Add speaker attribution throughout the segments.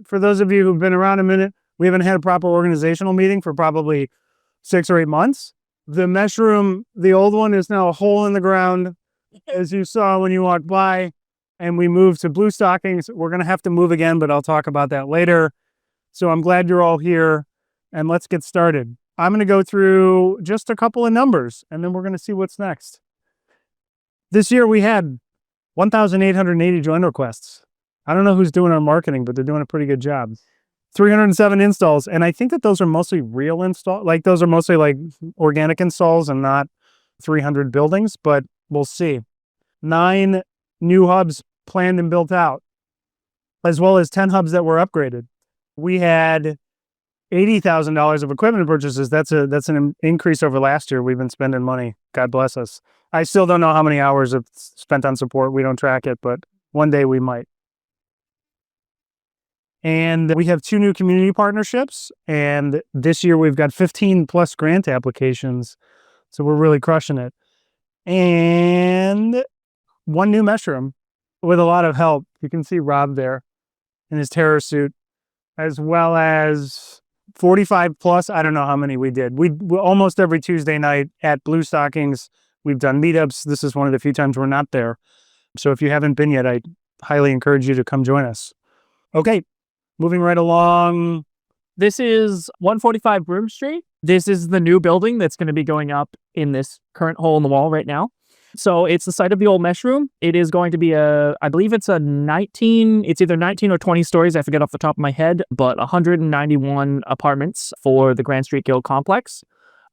Speaker 1: For those of you who've been around a minute, we haven't had a proper organizational meeting for probably 6 or 8 months. The mesh room, the old one, is now a hole in the ground, as you saw when you walked by, and we moved to blue stockings. We're going to have to move again, but I'll talk about that later. So I'm glad you're all here, and let's get started. I'm going to go through just a couple of numbers, and then we're going to see what's next. This year we had 1,880 join requests. I don't know who's doing our marketing, but they're doing a pretty good job. 307 installs, and I think that those are mostly real installs. Like, those are mostly like organic installs and not 300 buildings, but we'll see. 9 new hubs planned and built out, as well as 10 hubs that were upgraded. We had $80,000 of equipment purchases. That's an increase over last year. We've been spending money. God bless us. I still don't know how many hours I've spent on support. We don't track it, but one day we might. And we have 2 new community partnerships. And this year we've got 15 plus grant applications. So we're really crushing it. And 1 new mesh room with a lot of help. You can see Rob there in his terror suit, as well as 45 plus. I don't know how many we did. We almost every Tuesday night at Blue Stockings, we've done meetups. This is one of the few times we're not there. So if you haven't been yet, I highly encourage you to come join us. Okay, moving right along.
Speaker 2: This is 145 Broome Street. This is the new building that's going to be going up in this current hole in the wall right now. So it's the site of the old mesh room. It is going to be I believe it's either 19 or 20 stories. I forget off the top of my head, but 191 apartments for the Grand Street Guild complex.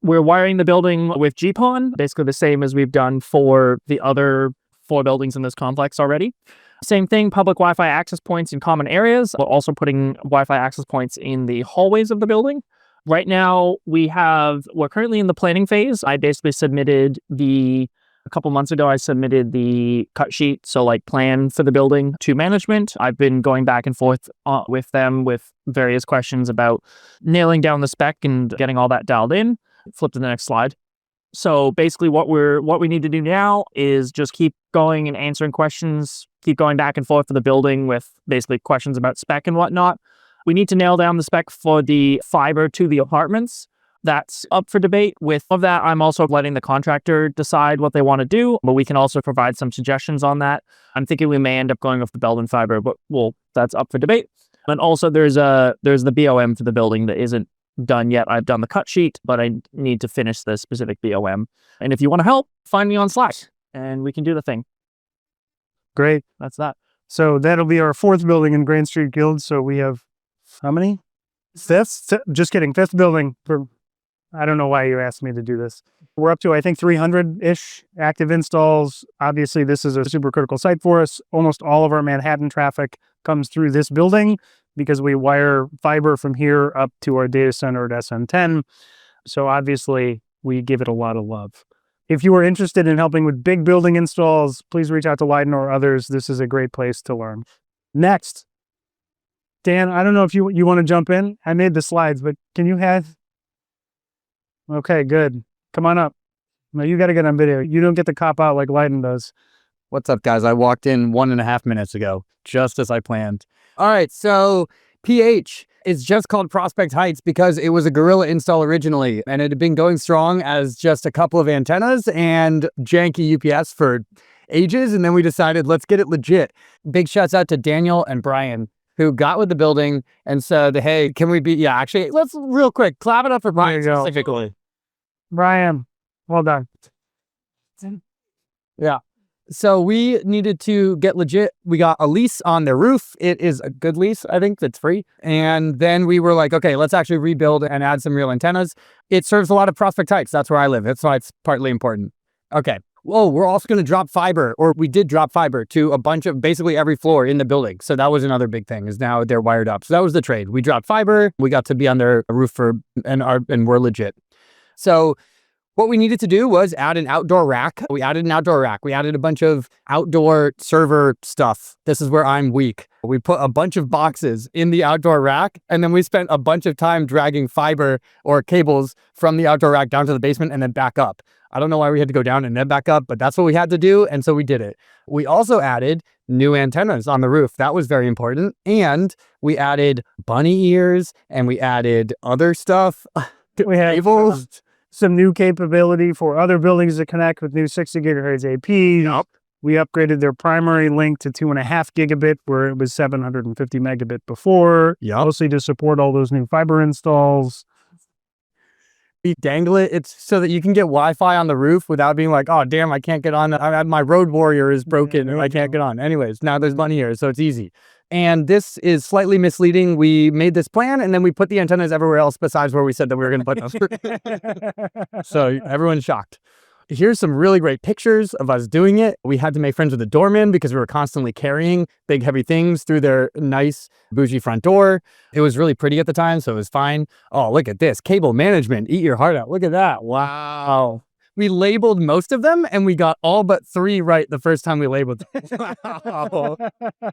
Speaker 2: We're wiring the building with GPON, basically the same as we've done for the other 4 buildings in this complex already. Same thing, public Wi-Fi access points in common areas. We're also putting Wi-Fi access points in the hallways of the building. Right now, we're currently in the planning phase. I basically a couple months ago, I submitted the cut sheet, so like plan for the building, to management. I've been going back and forth with them with various questions about nailing down the spec and getting all that dialed in. Flip to the next slide. So basically what we need to do now is just keep going and answering questions, keep going back and forth for the building with basically questions about spec and whatnot. We need to nail down the spec for the fiber to the apartments. That's up for debate. With all of that, I'm also letting the contractor decide what they want to do, but we can also provide some suggestions on that. I'm thinking we may end up going with the Belmont fiber, but that's up for debate. And also there's the BOM for the building that isn't done yet. I've done the cut sheet, but I need to finish the specific BOM. And if you want to help, find me on Slack and we can do the thing.
Speaker 1: Great.
Speaker 2: That's that.
Speaker 1: So that'll be our 4th building in Grand Street Guild. So we have how many? 5th? Just kidding. 5th building for, I don't know why you asked me to do this. We're up to, I think, 300-ish active installs. Obviously, this is a super critical site for us. Almost all of our Manhattan traffic comes through this building because we wire fiber from here up to our data center at SN10. So obviously, we give it a lot of love. If you are interested in helping with big building installs, please reach out to Leiden or others. This is a great place to learn. Next, Dan, I don't know if you want to jump in. I made the slides, but can you have... Okay, good. Come on up. No, you got to get on video. You don't get to cop out like Leiden does.
Speaker 3: What's up, guys? I walked in 1.5 minutes ago, just as I planned. All right, so PH is just called Prospect Heights because it was a guerrilla install originally, and it had been going strong as just a couple of antennas and janky UPS for ages, and then we decided, let's get it legit. Big shouts out to Daniel and Brian, who got with the building and said, hey, can we be... Yeah, actually, let's real quick, clap it up for Brian specifically.
Speaker 1: Brian, well done.
Speaker 3: Yeah. So we needed to get legit. We got a lease on the roof. It is a good lease, I think, that's free. And then we were like, okay, let's actually rebuild and add some real antennas. It serves a lot of Prospect Heights. That's where I live. That's why it's partly important. Okay. Whoa, we're also going to drop fiber, or we did drop fiber to a bunch of basically every floor in the building. So that was another big thing, is now they're wired up. So that was the trade. We dropped fiber. We got to be on their roof and we're legit. So what we needed to do was add an outdoor rack. We added an outdoor rack. We added a bunch of outdoor server stuff. This is where I'm weak. We put a bunch of boxes in the outdoor rack, and then we spent a bunch of time dragging fiber or cables from the outdoor rack down to the basement and then back up. I don't know why we had to go down and then back up, but that's what we had to do. And so we did it. We also added new antennas on the roof. That was very important. And we added bunny ears and we added other stuff.
Speaker 1: We have
Speaker 3: Cables.
Speaker 1: some new capability for other buildings to connect with new 60 gigahertz AP.
Speaker 3: Yep.
Speaker 1: We upgraded their primary link to 2.5 gigabit where it was 750 megabit before, mostly to support all those new fiber installs.
Speaker 3: We dangle it. It's so that you can get Wi-Fi on the roof without being like, oh, damn, I can't get on. My road warrior is broken and I can't get on. Anyways, now there's bunny ears, so it's easy. And this is slightly misleading. We made this plan and then we put the antennas everywhere else besides where we said that we were going to put them. So everyone's shocked. Here's some really great pictures of us doing it. We had to make friends with the doorman because we were constantly carrying big, heavy things through their nice, bougie front door. It was really pretty at the time, so it was fine. Oh, look at this. Cable management. Eat your heart out. Look at that. Wow. We labeled most of them, and we got all but 3 right the first time we labeled them. Wow.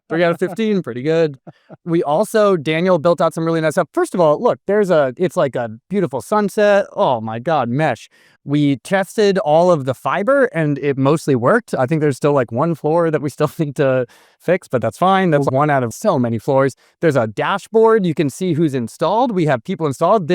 Speaker 3: 3 out of 15. Pretty good. We also, Daniel built out some really nice stuff. First of all, look, it's like a beautiful sunset. Oh my God, mesh. We tested all of the fiber and it mostly worked. I think there's still like 1 floor that we still need to fix, but that's fine. That's 1 out of so many floors. There's a dashboard. You can see who's installed. We have people installed.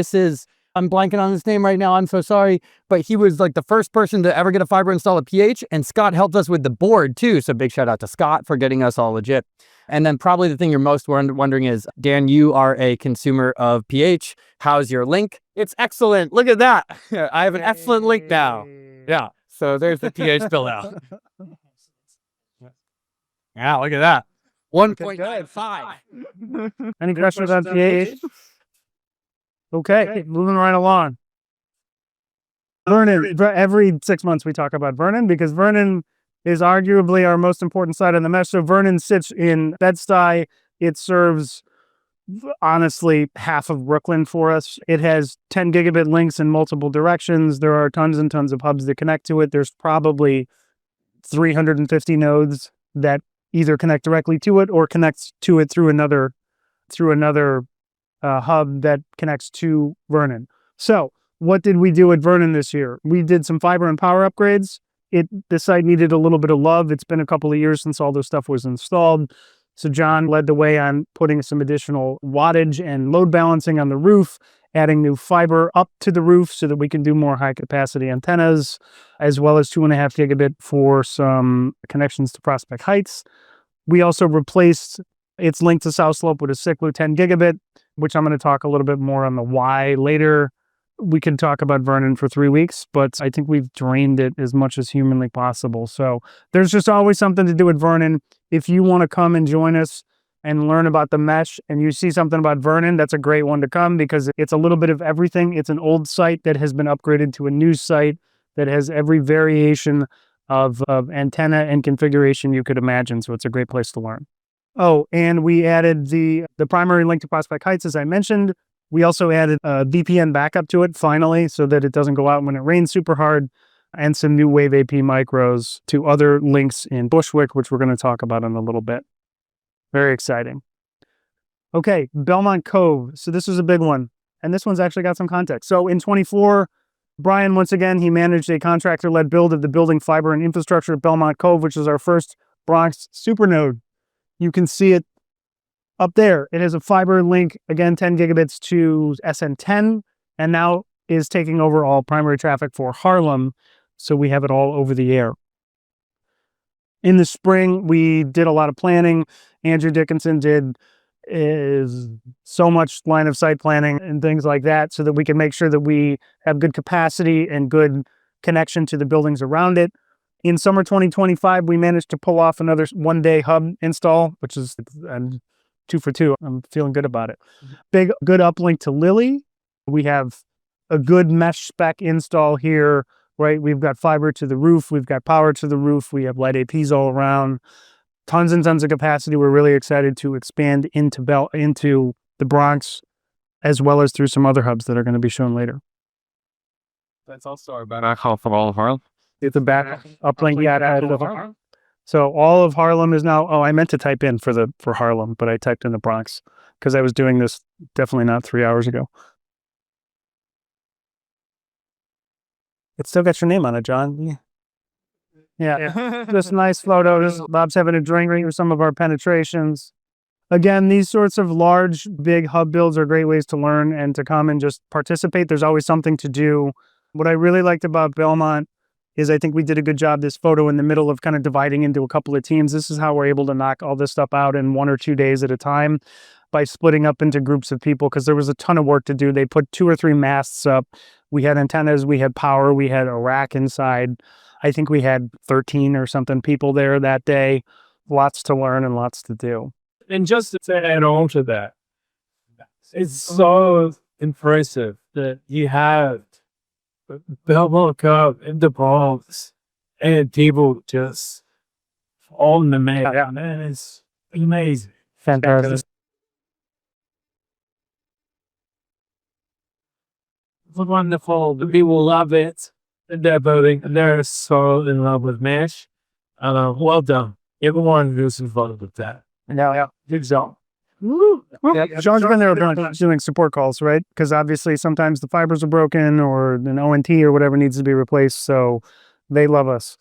Speaker 3: I'm blanking on his name right now. I'm so sorry. But he was like the first person to ever get a fiber install at PH. And Scott helped us with the board too. So big shout out to Scott for getting us all legit. And then probably the thing you're most wondering is, Dan, you are a consumer of PH. How's your link? It's excellent. Look at that. I have an excellent link now. Yeah. So there's the PH build out. Yeah, look at that. 1.95.
Speaker 1: Any questions on PH? Okay, moving right along. Vernon, every 6 months we talk about Vernon because Vernon is arguably our most important site on the mesh. So Vernon sits in Bed-Stuy. It serves, honestly, half of Brooklyn for us. It has 10 gigabit links in multiple directions. There are tons and tons of hubs that connect to it. There's probably 350 nodes that either connect directly to it or connects to it through another hub that connects to Vernon. So what did we do at Vernon this year? We did some fiber and power upgrades. The site needed a little bit of love. It's been a couple of years since all this stuff was installed. So John led the way on putting some additional wattage and load balancing on the roof, adding new fiber up to the roof so that we can do more high capacity antennas, as well as 2.5 gigabit for some connections to Prospect Heights. We also replaced its link to South Slope with a Ciclo 10 gigabit, which I'm going to talk a little bit more on the why later. We can talk about Vernon for 3 weeks, but I think we've drained it as much as humanly possible. So there's just always something to do at Vernon. If you want to come and join us and learn about the mesh and you see something about Vernon, that's a great one to come because it's a little bit of everything. It's an old site that has been upgraded to a new site that has every variation of antenna and configuration you could imagine. So it's a great place to learn. Oh, and we added the primary link to Prospect Heights, as I mentioned. We also added a VPN backup to it, finally, so that it doesn't go out when it rains super hard, and some new Wave AP micros to other links in Bushwick, which we're going to talk about in a little bit. Very exciting. Okay, Belmont Cove. So this was a big one, and this one's actually got some context. So in 24, Brian, once again, he managed a contractor-led build of the building fiber and infrastructure at Belmont Cove, which is our first Bronx Supernode. You can see it up there. It has a fiber link, again, 10 gigabits to SN10, and now is taking over all primary traffic for Harlem. So we have it all over the air. In the spring, we did a lot of planning. Andrew Dickinson is so much line of sight planning and things like that so that we can make sure that we have good capacity and good connection to the buildings around it. In summer 2025, we managed to pull off another one-day hub install, which is 2 for 2. I'm feeling good about it. Good uplink to Lily. We have a good mesh spec install here, right? We've got fiber to the roof. We've got power to the roof. We have light APs all around. Tons and tons of capacity. We're really excited to expand into the Bronx, as well as through some other hubs that are going to be shown later.
Speaker 4: That's also our backhaul for all of Harlem.
Speaker 1: It's a back uplink. Yeah, added of Harlem. So all of Harlem is now. Oh, I meant to type in for Harlem, but I typed in the Bronx because I was doing this definitely not 3 hours ago. It's still got your name on it, John. Yeah. Just a nice photo. Bob's having a drink with some of our penetrations. Again, these sorts of large, big hub builds are great ways to learn and to come and just participate. There's always something to do. What I really liked about Belmont is I think we did a good job, this photo in the middle of kind of dividing into a couple of teams. This is how we're able to knock all this stuff out in 1 or 2 days at a time by splitting up into groups of people, because there was a ton of work to do. They put 2 or 3 masts up. We had antennas, we had power, we had a rack inside. I think we had 13 or something people there that day. Lots to learn and lots to do.
Speaker 4: And just to add on to that, it's so impressive that you have Belmont Cove in the Bronx and people just on the map. Yeah. Man, it's amazing.
Speaker 1: Fantastic.
Speaker 4: It's wonderful. The people love it. And they're voting. They're so in love with Mesh. Well done. Everyone who's involved with that.
Speaker 1: Yeah.
Speaker 4: Good job.
Speaker 1: Sean's been there doing support calls, right? Because obviously sometimes the fibers are broken or an ONT or whatever needs to be replaced. So they love us.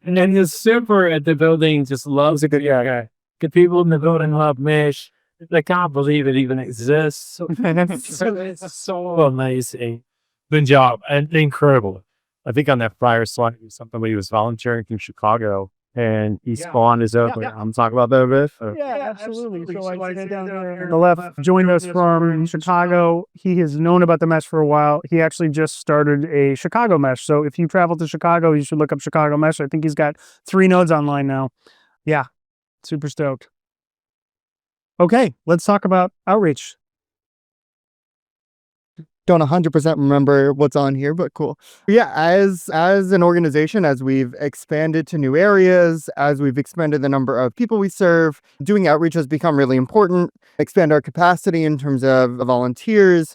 Speaker 4: And then the super at the building just loves a good guy. The people in the building love Mesh. They can't believe it even exists. It's so amazing. Good job. And incredible. I think on that prior slide, somebody was volunteering from Chicago. And he spawned his own. I'm talking about that a bit.
Speaker 1: Yeah, absolutely. So I down there on the left joined us from Chicago. He has known about the mesh for a while. He actually just started a Chicago mesh. So if you travel to Chicago, you should look up Chicago mesh. I think he's got 3 nodes online now. Yeah, super stoked. Okay, let's talk about outreach.
Speaker 5: Don't 100% remember what's on here, but cool. Yeah, as an organization, as we've expanded to new areas, as we've expanded the number of people we serve, doing outreach has become really important. Expand our capacity in terms of volunteers,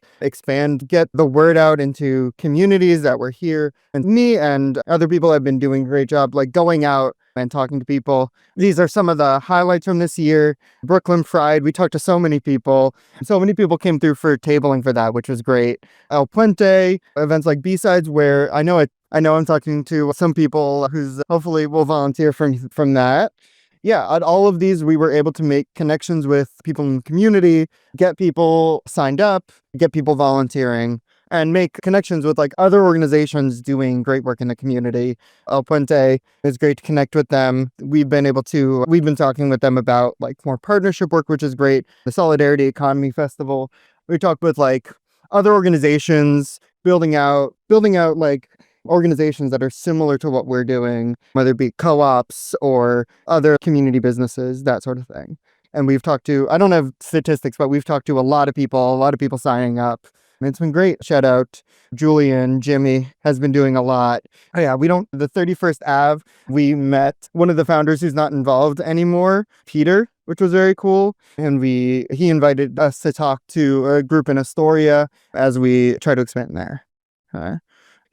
Speaker 5: get the word out into communities that we're here. And me and other people have been doing a great job, like going out and talking to people. These are some of the highlights from this year. Brooklyn Fried, we talked to so many people. So many people came through for tabling for that, which was great. El Puente, events like B-Sides, where I know I'm talking to some people who's hopefully will volunteer from that. Yeah, at all of these, we were able to make connections with people in the community, get people signed up, get people volunteering, and make connections with like other organizations doing great work in the community. El Puente, it's great to connect with them. We've been talking with them about like more partnership work, which is great. The Solidarity Economy Festival. We talked with like other organizations, building out like organizations that are similar to what we're doing, whether it be co-ops or other community businesses, that sort of thing. And we've talked to, I don't have statistics, but we've talked to a lot of people signing up. And it's been great. Shout out Julian, Jimmy has been doing a lot. Oh yeah, the 31st Ave, we met one of the founders who's not involved anymore, Peter, which was very cool. And he invited us to talk to a group in Astoria as we try to expand there.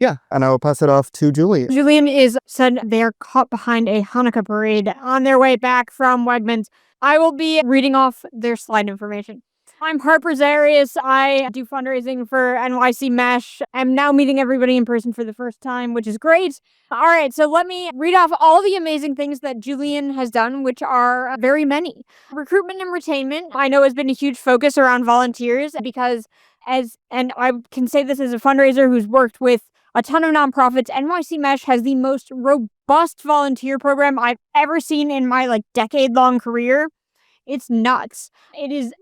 Speaker 5: Yeah, and I will pass it off to Julian.
Speaker 6: Julian said they're caught behind a Hanukkah parade on their way back from Wegmans. I will be reading off their slide information. I'm Harper Zarius. I do fundraising for NYC Mesh. I'm now meeting everybody in person for the first time, which is great. All right, so let me read off all the amazing things that Julian has done, which are very many. Recruitment and retainment, I know, has been a huge focus around volunteers because and I can say this as a fundraiser who's worked with a ton of nonprofits, NYC Mesh has the most robust volunteer program I've ever seen in my decade-long career. It's nuts. It is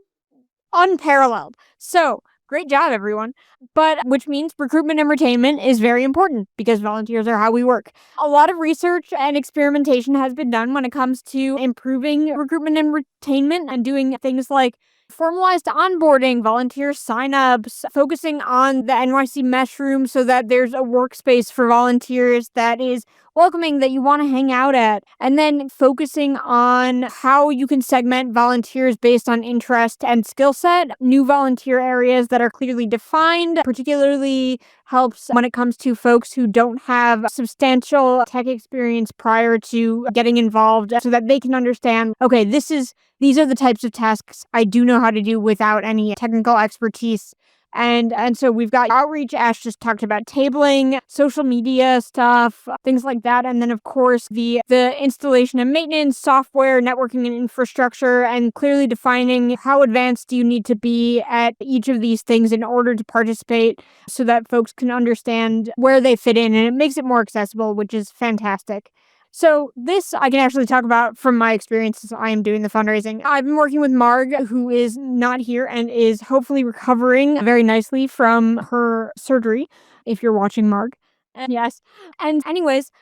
Speaker 6: unparalleled. So, great job, everyone. But which means recruitment and retainment is very important because volunteers are how we work. A lot of research and experimentation has been done when it comes to improving recruitment and retainment and doing things like formalized onboarding, volunteer signups, focusing on the NYC Mesh room so that there's a workspace for volunteers that is welcoming, that you want to hang out at, and then focusing on how you can segment volunteers based on interest and skill set. New volunteer areas that are clearly defined particularly helps when it comes to folks who don't have substantial tech experience prior to getting involved so that they can understand, okay, these are the types of tasks I do know how to do without any technical expertise. And so we've got outreach. Ash just talked about tabling, social media stuff, things like that. And then, of course, the installation and maintenance, software, networking and infrastructure, and clearly defining how advanced do you need to be at each of these things in order to participate so that folks can understand where they fit in. And it makes it more accessible, which is fantastic. So this I can actually talk about from my experience as I am doing the fundraising. I've been working with Marg, who is not here and is hopefully recovering very nicely from her surgery, if you're watching, Marg. And yes. And anyways,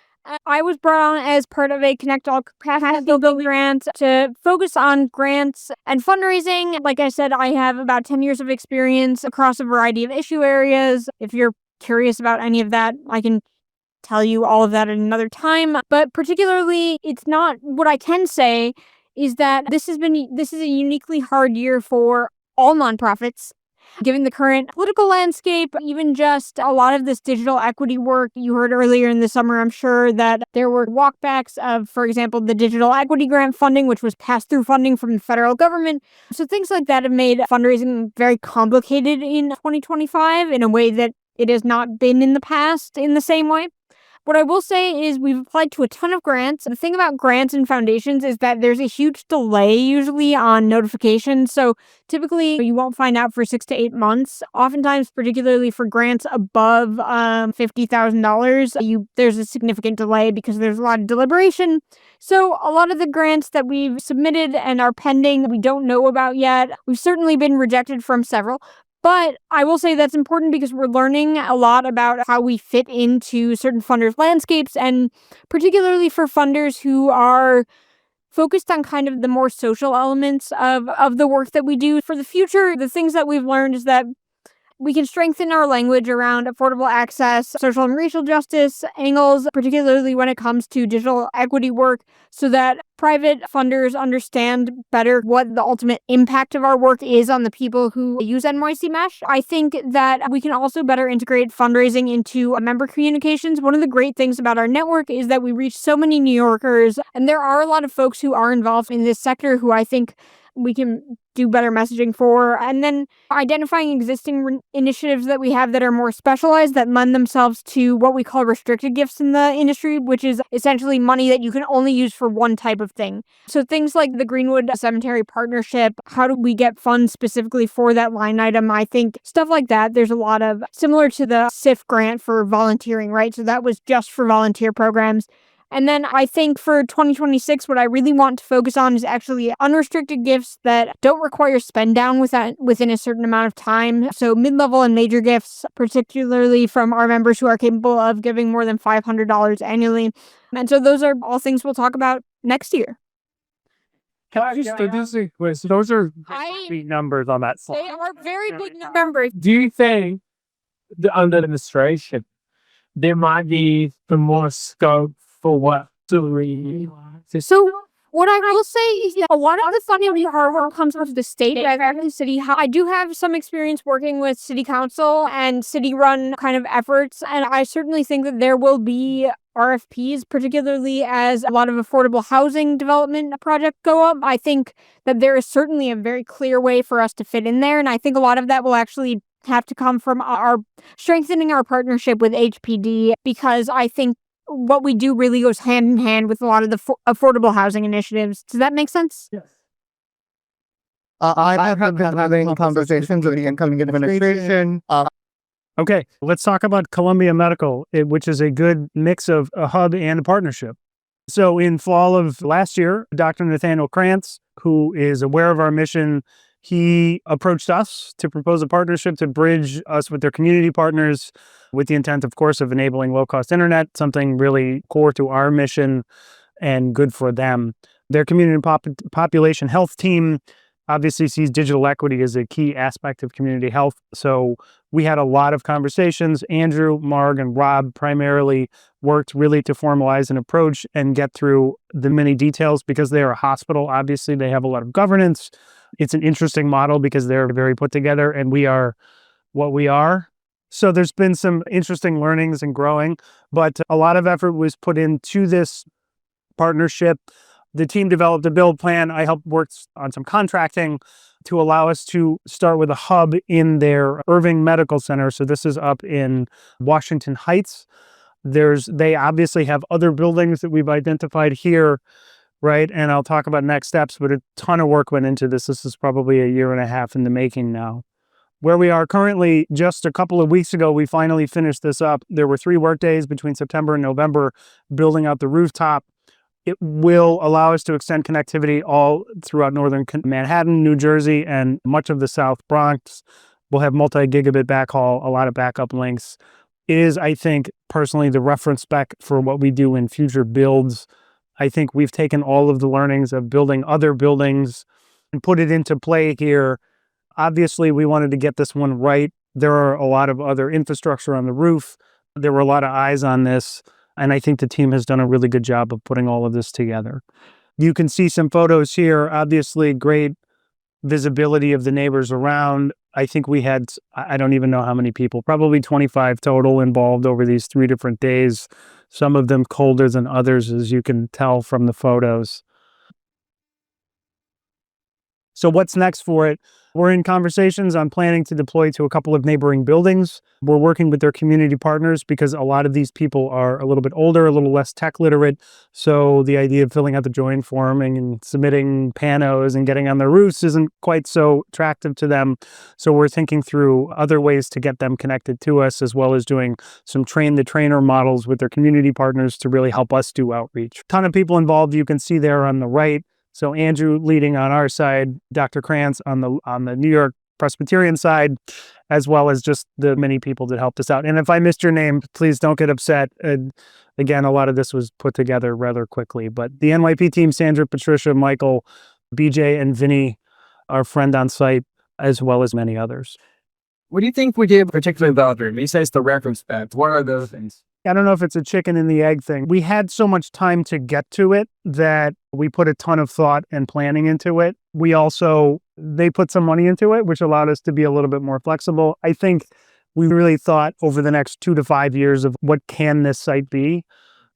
Speaker 6: I was brought on as part of a Connect All Capacity Building grant to focus on grants and fundraising. Like I said, I have about 10 years of experience across a variety of issue areas. If you're curious about any of that, I can tell you all of that at another time. But particularly, it's not, what I can say is that this is a uniquely hard year for all nonprofits. Given the current political landscape, even just a lot of this digital equity work, you heard earlier in the summer, I'm sure that there were walkbacks of, for example, the digital equity grant funding, which was pass-through funding from the federal government. So things like that have made fundraising very complicated in 2025 in a way that it has not been in the past in the same way. What I will say is we've applied to a ton of grants. The thing about grants and foundations is that there's a huge delay usually on notifications. So typically you won't find out for 6 to 8 months. Oftentimes, particularly for grants above $50,000, there's a significant delay because there's a lot of deliberation. So a lot of the grants that we've submitted and are pending, we don't know about yet. We've certainly been rejected from several. But I will say that's important because we're learning a lot about how we fit into certain funders' landscapes, and particularly for funders who are focused on kind of the more social elements of the work that we do. For the future, the things that we've learned is that we can strengthen our language around affordable access, social and racial justice angles, particularly when it comes to digital equity work, so that private funders understand better what the ultimate impact of our work is on the people who use NYC Mesh. I think that we can also better integrate fundraising into member communications. One of the great things about our network is that we reach so many New Yorkers, and there are a lot of folks who are involved in this sector who I think we can do better messaging for, and then identifying existing initiatives that we have that are more specialized, that lend themselves to what we call restricted gifts in the industry, which is essentially money that you can only use for one type of thing. So things like the Greenwood Cemetery Partnership, how do we get funds specifically for that line item? I think stuff like that, there's a lot of, similar to the SIF grant for volunteering, right? So that was just for volunteer programs. And then I think for 2026, what I really want to focus on is actually unrestricted gifts that don't require spend down within a certain amount of time. So mid-level and major gifts, particularly from our members who are capable of giving more than $500 annually. And so those are all things we'll talk about next year.
Speaker 1: Can I just those are big numbers on that slide.
Speaker 6: They are very big numbers.
Speaker 4: Do you think under administration there might be some more scope for what to read?
Speaker 6: So what I will say is that a lot of the funding we hard work comes from the state rather than the city. I do have some experience working with city council and city-run kind of efforts, and I certainly think that there will be RFPs, particularly as a lot of affordable housing development projects go up. I think that there is certainly a very clear way for us to fit in there, and I think a lot of that will actually have to come from our strengthening our partnership with HPD, because I think what we do really goes hand in hand with a lot of the affordable housing initiatives. Does that make sense?
Speaker 1: Yes.
Speaker 5: I have been having conversations with the incoming administration.
Speaker 1: Okay, let's talk about Columbia Medical, which is a good mix of a hub and a partnership. So in fall of last year, Dr. Nathaniel Krantz, who is aware of our mission, he approached us to propose a partnership to bridge us with their community partners, with the intent, of course, of enabling low-cost internet, something really core to our mission and good for them. Their community population health team obviously sees digital equity as a key aspect of community health. So we had a lot of conversations. Andrew, Marg, and Rob primarily worked really to formalize an approach and get through the many details, because they are a hospital. Obviously, they have a lot of governance. It's an interesting model because they're very put together, and we are what we are. So there's been some interesting learnings and growing, but a lot of effort was put into this partnership. The team developed a build plan. I helped work on some contracting. to allow us to start with a hub in their Irving Medical Center. So this is up in Washington Heights. They obviously have other buildings that we've identified here, right? And I'll talk about next steps, but a ton of work went into this. This is probably a year and a half in the making now. Where we are currently, just a couple of weeks ago, we finally finished this up. There were 3 work days between September and November building out the rooftop. It will allow us to extend connectivity all throughout northern Manhattan, New Jersey, and much of the South Bronx. We'll have multi-gigabit backhaul, a lot of backup links. It is, I think, personally the reference spec for what we do in future builds. I think we've taken all of the learnings of building other buildings and put it into play here. Obviously, we wanted to get this one right. There are a lot of other infrastructure on the roof. There were a lot of eyes on this, and I think the team has done a really good job of putting all of this together. You can see some photos here. Obviously, great visibility of the neighbors around. I think we had, I don't even know how many people, probably 25 total involved over these 3 different days. Some of them colder than others, as you can tell from the photos. So what's next for it? We're in conversations on planning to deploy to a couple of neighboring buildings. We're working with their community partners because a lot of these people are a little bit older, a little less tech literate. So the idea of filling out the join form and submitting panos and getting on their roofs isn't quite so attractive to them. So we're thinking through other ways to get them connected to us, as well as doing some train the trainer models with their community partners to really help us do outreach. A ton of people involved. You can see there on the right. So Andrew leading on our side, Dr. Krantz on the New York Presbyterian side, as well as just the many people that helped us out. And if I missed your name, please don't get upset. Again, a lot of this was put together rather quickly. But the NYP team, Sandra, Patricia, Michael, BJ, and Vinny, our friend on site, as well as many others.
Speaker 3: What do you think we did particularly about it? Besides the reference spec, what are those things?
Speaker 1: I don't know if it's a chicken and the egg thing. We had so much time to get to it that we put a ton of thought and planning into it. They put some money into it, which allowed us to be a little bit more flexible. I think we really thought over the next 2 to 5 years of what can this site be.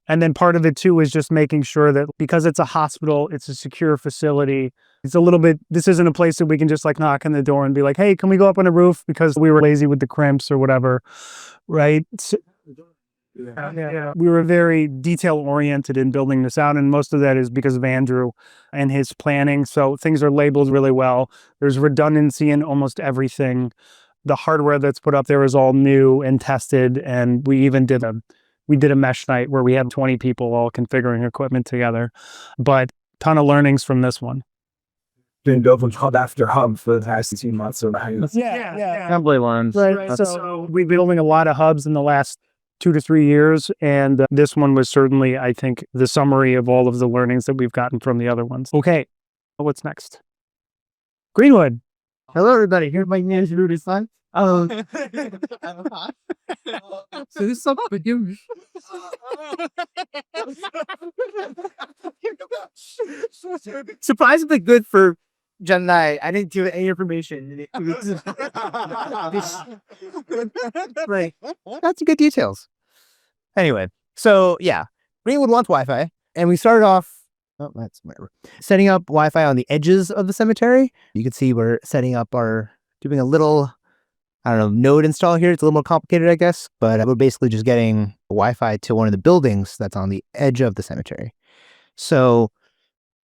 Speaker 1: And then part of it too is just making sure that because it's a hospital, it's a secure facility. This isn't a place that we can just like knock on the door and be like, hey, can we go up on a roof because we were lazy with the crimps or whatever, right? Yeah. We were very detail oriented in building this out, and most of that is because of Andrew and his planning. So things are labeled really well. There's redundancy in almost everything. The hardware that's put up there is all new and tested, and we even did a mesh night where we had 20 people all configuring equipment together. But ton of learnings from this one.
Speaker 4: Been building hub after hub for the past 2 months.
Speaker 1: Yeah.
Speaker 3: Assembly lines.
Speaker 1: Right. So we've been building a lot of hubs in the last 2 to 3 years. And this one was certainly, I think, the summary of all of the learnings that we've gotten from the other ones. Okay. What's next? Greenwood.
Speaker 5: Hello, everybody. Here's my name, Rudy Sun.
Speaker 3: So this is something for you.
Speaker 5: Surprisingly good for Jen and I didn't do any information. Like, that's good details. Anyway, so yeah, Greenwood wants Wi-Fi, and we started off. Oh, that's whatever. Setting up Wi-Fi on the edges of the cemetery. You can see we're doing a little, node install here. It's a little more complicated, I guess, but we're basically just getting Wi-Fi to one of the buildings that's on the edge of the cemetery. So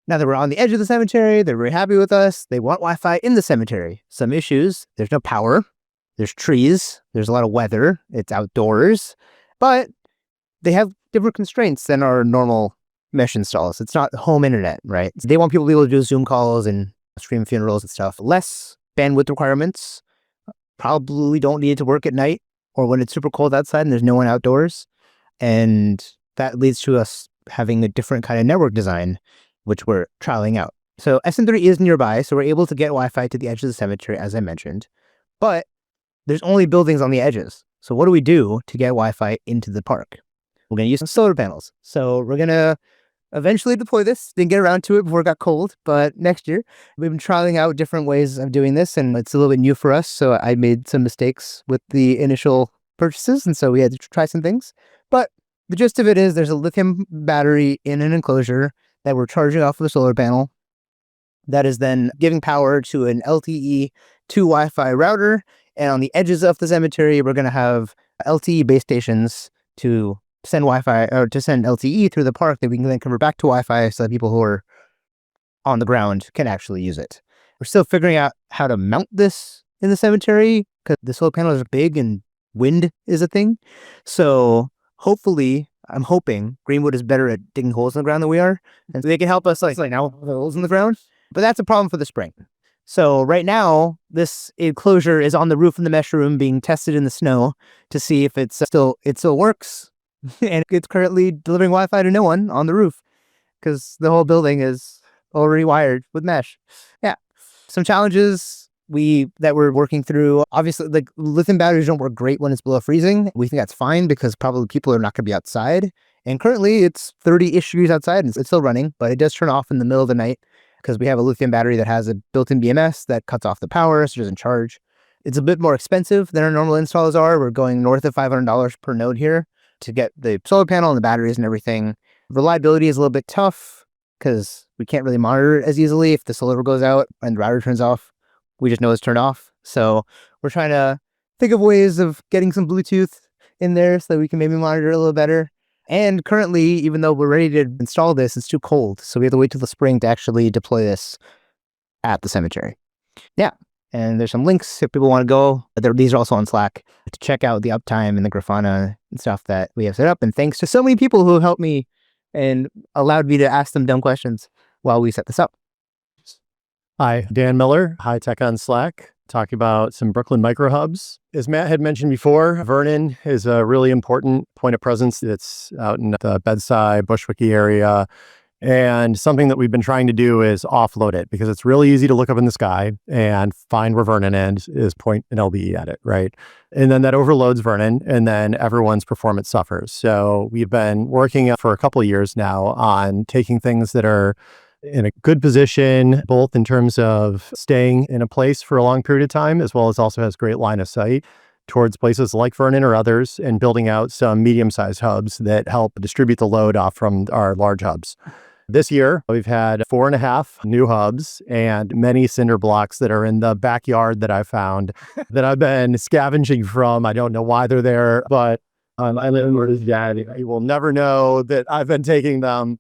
Speaker 5: now that we're on the edge of the cemetery, they're very happy with us. They want Wi-Fi in the cemetery. Some issues. There's no power. There's trees. There's a lot of weather. It's outdoors. But they have different constraints than our normal mesh installs. It's not home internet, right? They want people to be able to do Zoom calls and stream funerals and stuff. Less bandwidth requirements. Probably don't need it to work at night or when it's super cold outside and there's no one outdoors. And that leads to us having a different kind of network design, which we're trialing out. So SN3 is nearby, so we're able to get Wi-Fi to the edge of the cemetery, as I mentioned. But there's only buildings on the edges. So what do we do to get Wi-Fi into the park? We're going to use some solar panels. So we're going to eventually deploy this. Didn't get around to it before it got cold, but next year. We've been trialing out different ways of doing this, and it's a little bit new for us. So I made some mistakes with the initial purchases, and so we had to try some things. But the gist of it is there's a lithium battery in an enclosure that we're charging off of the solar panel.
Speaker 7: that is then giving power to an LTE to Wi-Fi router. And on the edges of the cemetery, we're going to have LTE base stations to send Wi-Fi or to send LTE through the park that we can then convert back to Wi-Fi so that people who are on the ground can actually use it. We're still figuring out how to mount this in the cemetery because the solar panels are big and wind is a thing. So hopefully, I'm hoping Greenwood is better at digging holes in the ground than we are. And they can help us like now the holes in the ground. But that's a problem for the spring. So right now, this enclosure is on the roof in the mesh room being tested in the snow to see if it still works. And it's currently delivering Wi-Fi to no one on the roof because the whole building is already wired with mesh. Yeah. Some challenges that we're working through. Obviously, like lithium batteries don't work great when it's below freezing. We think that's fine because probably people are not going to be outside. And currently it's 30-ish degrees outside and it's still running, but it does turn off in the middle of the night because we have a lithium battery that has a built-in BMS that cuts off the power, so it doesn't charge. It's a bit more expensive than our normal installs are. We're going north of $500 per node here to get the solar panel and the batteries and everything. Reliability is a little bit tough because we can't really monitor it as easily. If the solar goes out and the router turns off, we just know it's turned off. So we're trying to think of ways of getting some Bluetooth in there so that we can maybe monitor it a little better. And currently, even though we're ready to install this, it's too cold. So we have to wait till the spring to actually deploy this at the cemetery. Yeah. And there's some links if people want to go. These are also on Slack to check out the uptime and the Grafana and stuff that we have set up. And thanks to so many people who helped me and allowed me to ask them dumb questions while we set this up.
Speaker 8: Hi, Dan Miller, High Tech on Slack, talking about some Brooklyn micro hubs. As Matt had mentioned before, Vernon is a really important point of presence that's out in the Bedside, Bushwicky area. And something that we've been trying to do is offload it because it's really easy to look up in the sky and find where Vernon is, point an LBE at it, right? And then that overloads Vernon and then everyone's performance suffers. So we've been working for a couple of years now on taking things that are in a good position, both in terms of staying in a place for a long period of time, as well as also has great line of sight towards places like Vernon or others, and building out some medium-sized hubs that help distribute the load off from our large hubs. This year, we've had 4.5 new hubs and many cinder blocks that are in the backyard that I found that I've been scavenging from. I don't know why they're there, but I live where his dad. You will never know that I've been taking them.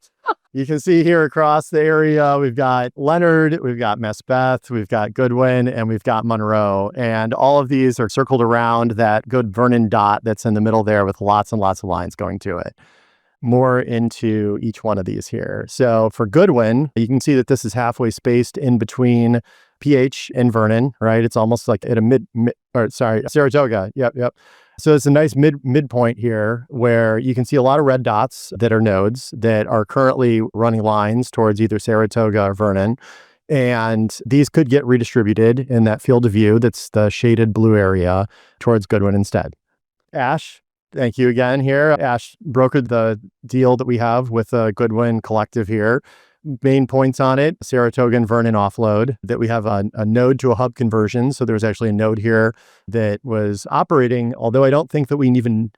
Speaker 8: You can see here across the area, we've got Leonard, we've got Mespeth, we've got Goodwin, and we've got Monroe. And all of these are circled around that good Vernon dot that's in the middle there with lots and lots of lines going to it. More into each one of these here. So for Goodwin, you can see that this is halfway spaced in between PH and Vernon, right? It's almost like at a Saratoga. Yep. So it's a nice midpoint here where you can see a lot of red dots that are nodes that are currently running lines towards either Saratoga or Vernon. And these could get redistributed in that field of view that's the shaded blue area towards Goodwin instead. Ash, thank you again here. Ash brokered the deal that we have with the Goodwin collective here. Main points on it, Saratoga and Vernon offload, that we have a node to a hub conversion. So there's actually a node here that was operating, although I don't think that we even,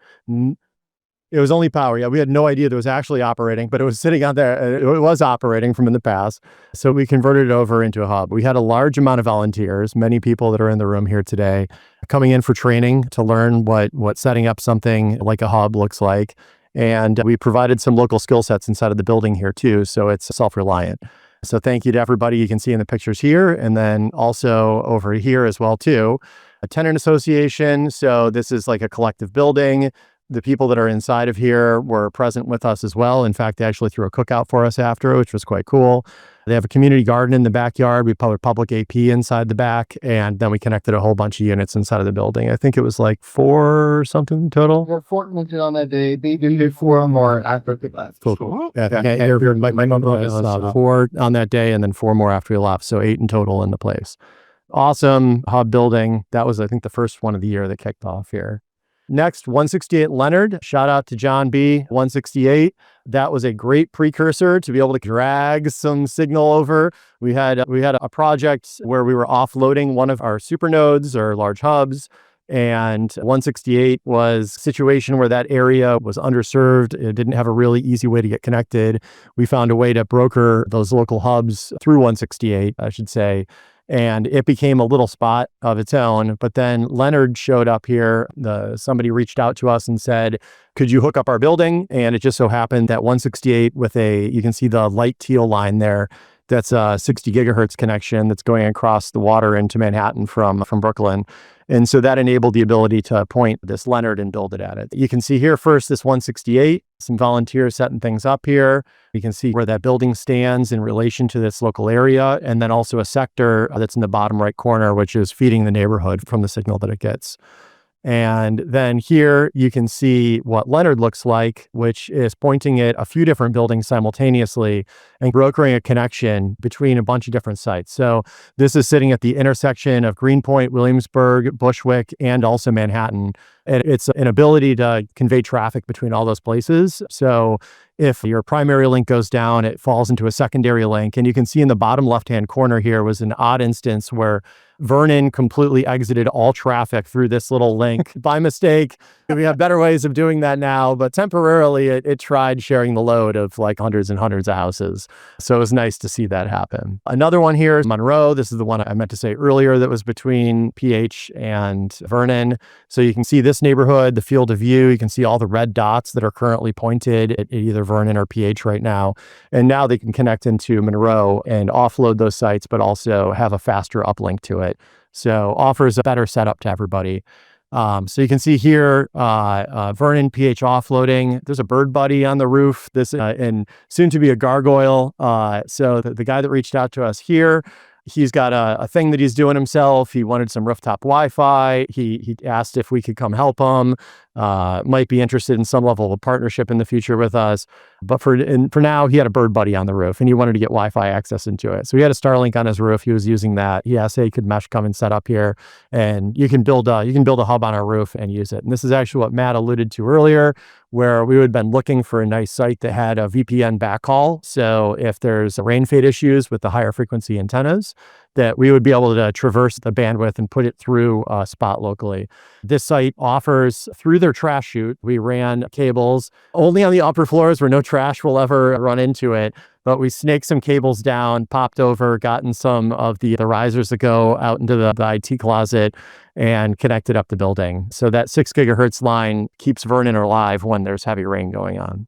Speaker 8: it was only power. Yeah, we had no idea that it was actually operating, but it was sitting out there. It was operating from in the past. So we converted it over into a hub. We had a large amount of volunteers, many people that are in the room here today, coming in for training to learn what setting up something like a hub looks like. And we provided some local skill sets inside of the building here too, so it's self-reliant. So thank you to everybody you can see in the pictures here, and then also over here as well too. A tenant association, so this is like a collective building. The people that are inside of here were present with us as well. In fact, they actually threw a cookout for us after, which was quite cool. They have a community garden in the backyard. We put a public AP inside the back, and then we connected a whole bunch of units inside of the building. I think it was like 4 or something total.
Speaker 5: We're fortunate on that day. They did 4 more after the class.
Speaker 8: Cool. Yeah, my number was 4 on that day, and then 4 more after we left. So 8 in total in the place. Awesome hub building. That was, I think, the first one of the year that kicked off here. Next, 168 Leonard. Shout out to John B. 168. That was a great precursor to be able to drag some signal over. We had a project where we were offloading one of our supernodes or large hubs, And 168 was a situation where that area was underserved. It didn't have a really easy way to get connected. We found a way to broker those local hubs through 168, I should say. And it became a little spot of its own. But then Leonard showed up here. Somebody reached out to us and said, could you hook up our building? And it just so happened that 168 with you can see the light teal line there. That's a 60 gigahertz connection that's going across the water into Manhattan from Brooklyn. And so that enabled the ability to point this Leonard and build it at it. You can see here first this 168, some volunteers setting things up here. You can see where that building stands in relation to this local area, and then also a sector that's in the bottom right corner, which is feeding the neighborhood from the signal that it gets. And then here you can see what Leonard looks like, which is pointing at a few different buildings simultaneously and brokering a connection between a bunch of different sites. So this is sitting at the intersection of Greenpoint, Williamsburg, Bushwick, and also Manhattan. And it's an ability to convey traffic between all those places. So if your primary link goes down, it falls into a secondary link. And you can see in the bottom left-hand corner here was an odd instance where Vernon completely exited all traffic through this little link by mistake. We have better ways of doing that now, but temporarily it tried sharing the load of like hundreds and hundreds of houses. So it was nice to see that happen. Another one here is Monroe. This is the one I meant to say earlier that was between PH and Vernon. So you can see this neighborhood, the field of view. You can see all the red dots that are currently pointed at either Vernon or PH right now. And now they can connect into Monroe and offload those sites, but also have a faster uplink to it. So offers a better setup to everybody. So you can see here, Vernon PH offloading. There's a bird buddy on the roof. This and soon to be a gargoyle. So the guy that reached out to us here, he's got a thing that he's doing himself. He wanted some rooftop Wi-Fi. He asked if we could come help him. Might be interested in some level of partnership in the future with us. But for now, he had a bird buddy on the roof and he wanted to get Wi-Fi access into it. So he had a Starlink on his roof. He was using that. He asked, hey, could Mesh come and set up here? And you can build a hub on our roof and use it. And this is actually what Matt alluded to earlier, where we would have been looking for a nice site that had a VPN backhaul. So if there's rain fade issues with the higher frequency antennas, that we would be able to traverse the bandwidth and put it through a spot locally. This site offers, through their trash chute, we ran cables only on the upper floors where no trash will ever run into it. But we snaked some cables down, popped over, gotten some of the risers that go out into the IT closet and connected up the building. So that 6 gigahertz line keeps Vernon alive when there's heavy rain going on.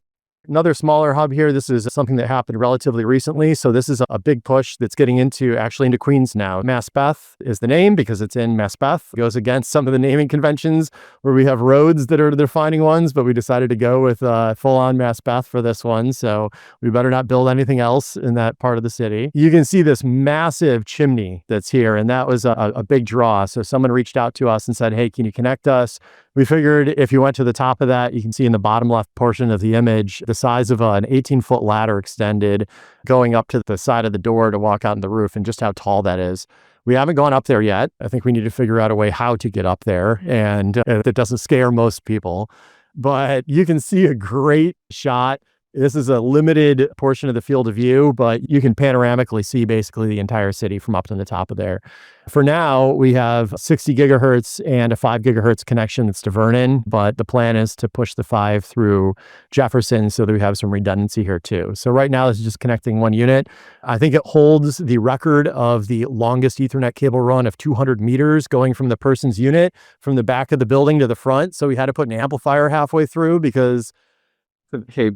Speaker 8: Another smaller hub here. This is something that happened relatively recently. So this is a big push that's getting into Queens now. Maspeth is the name because it's in Maspeth. It goes against some of the naming conventions where we have roads that are the defining ones, but we decided to go with full-on Maspeth for this one. So we better not build anything else in that part of the city. You can see this massive chimney that's here, and that was a big draw. So someone reached out to us and said, hey, can you connect us? We figured if you went to the top of that, you can see in the bottom left portion of the image, the size of an 18-foot ladder extended going up to the side of the door to walk out on the roof and just how tall that is. We haven't gone up there yet. I think we need to figure out a way how to get up there, and that doesn't scare most people. But you can see a great shot. This is a limited portion of the field of view, but you can panoramically see basically the entire city from up to the top of there. For now, we have 60 gigahertz and a 5 gigahertz connection that's to Vernon, but the plan is to push the 5 through Jefferson so that we have some redundancy here too. So right now, this is just connecting one unit. I think it holds the record of the longest Ethernet cable run of 200 meters going from the person's unit from the back of the building to the front. So we had to put an amplifier halfway through because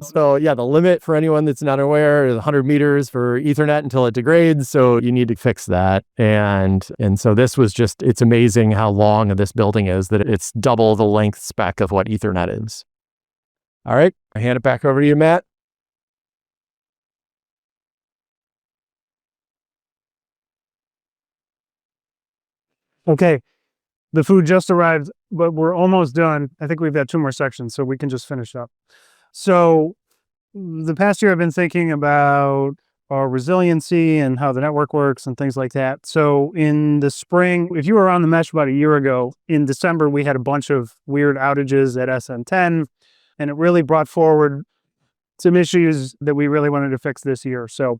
Speaker 8: so yeah, the limit for anyone that's not aware is 100 meters for Ethernet until it degrades. So you need to fix that. And so this was just, it's amazing how long this building is, that it's double the length spec of what Ethernet is. All right, I hand it back over to you, Matt.
Speaker 1: Okay. The food just arrived, but we're almost done. I think we've got 2 more sections, so we can just finish up. So the past year I've been thinking about our resiliency and how the network works and things like that. So in the spring, if you were on the Mesh about a year ago, in December, we had a bunch of weird outages at SN10, and it really brought forward some issues that we really wanted to fix this year. So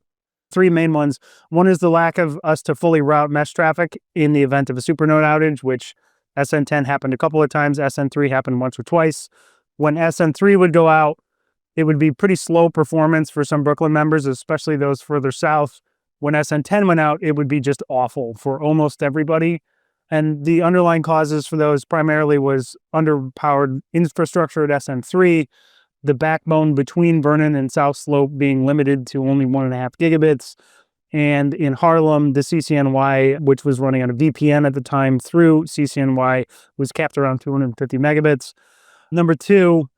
Speaker 1: 3 main ones. One is the lack of us to fully route Mesh traffic in the event of a Supernode outage, which SN10 happened a couple of times. SN3 happened once or twice. When SN3 would go out, it would be pretty slow performance for some Brooklyn members, especially those further south. When SN10 went out, it would be just awful for almost everybody. And the underlying causes for those primarily was underpowered infrastructure at SN3, the backbone between Vernon and South Slope being limited to only 1.5 gigabits. And in Harlem, the CCNY, which was running on a VPN at the time through CCNY, was capped around 250 megabits. Number two,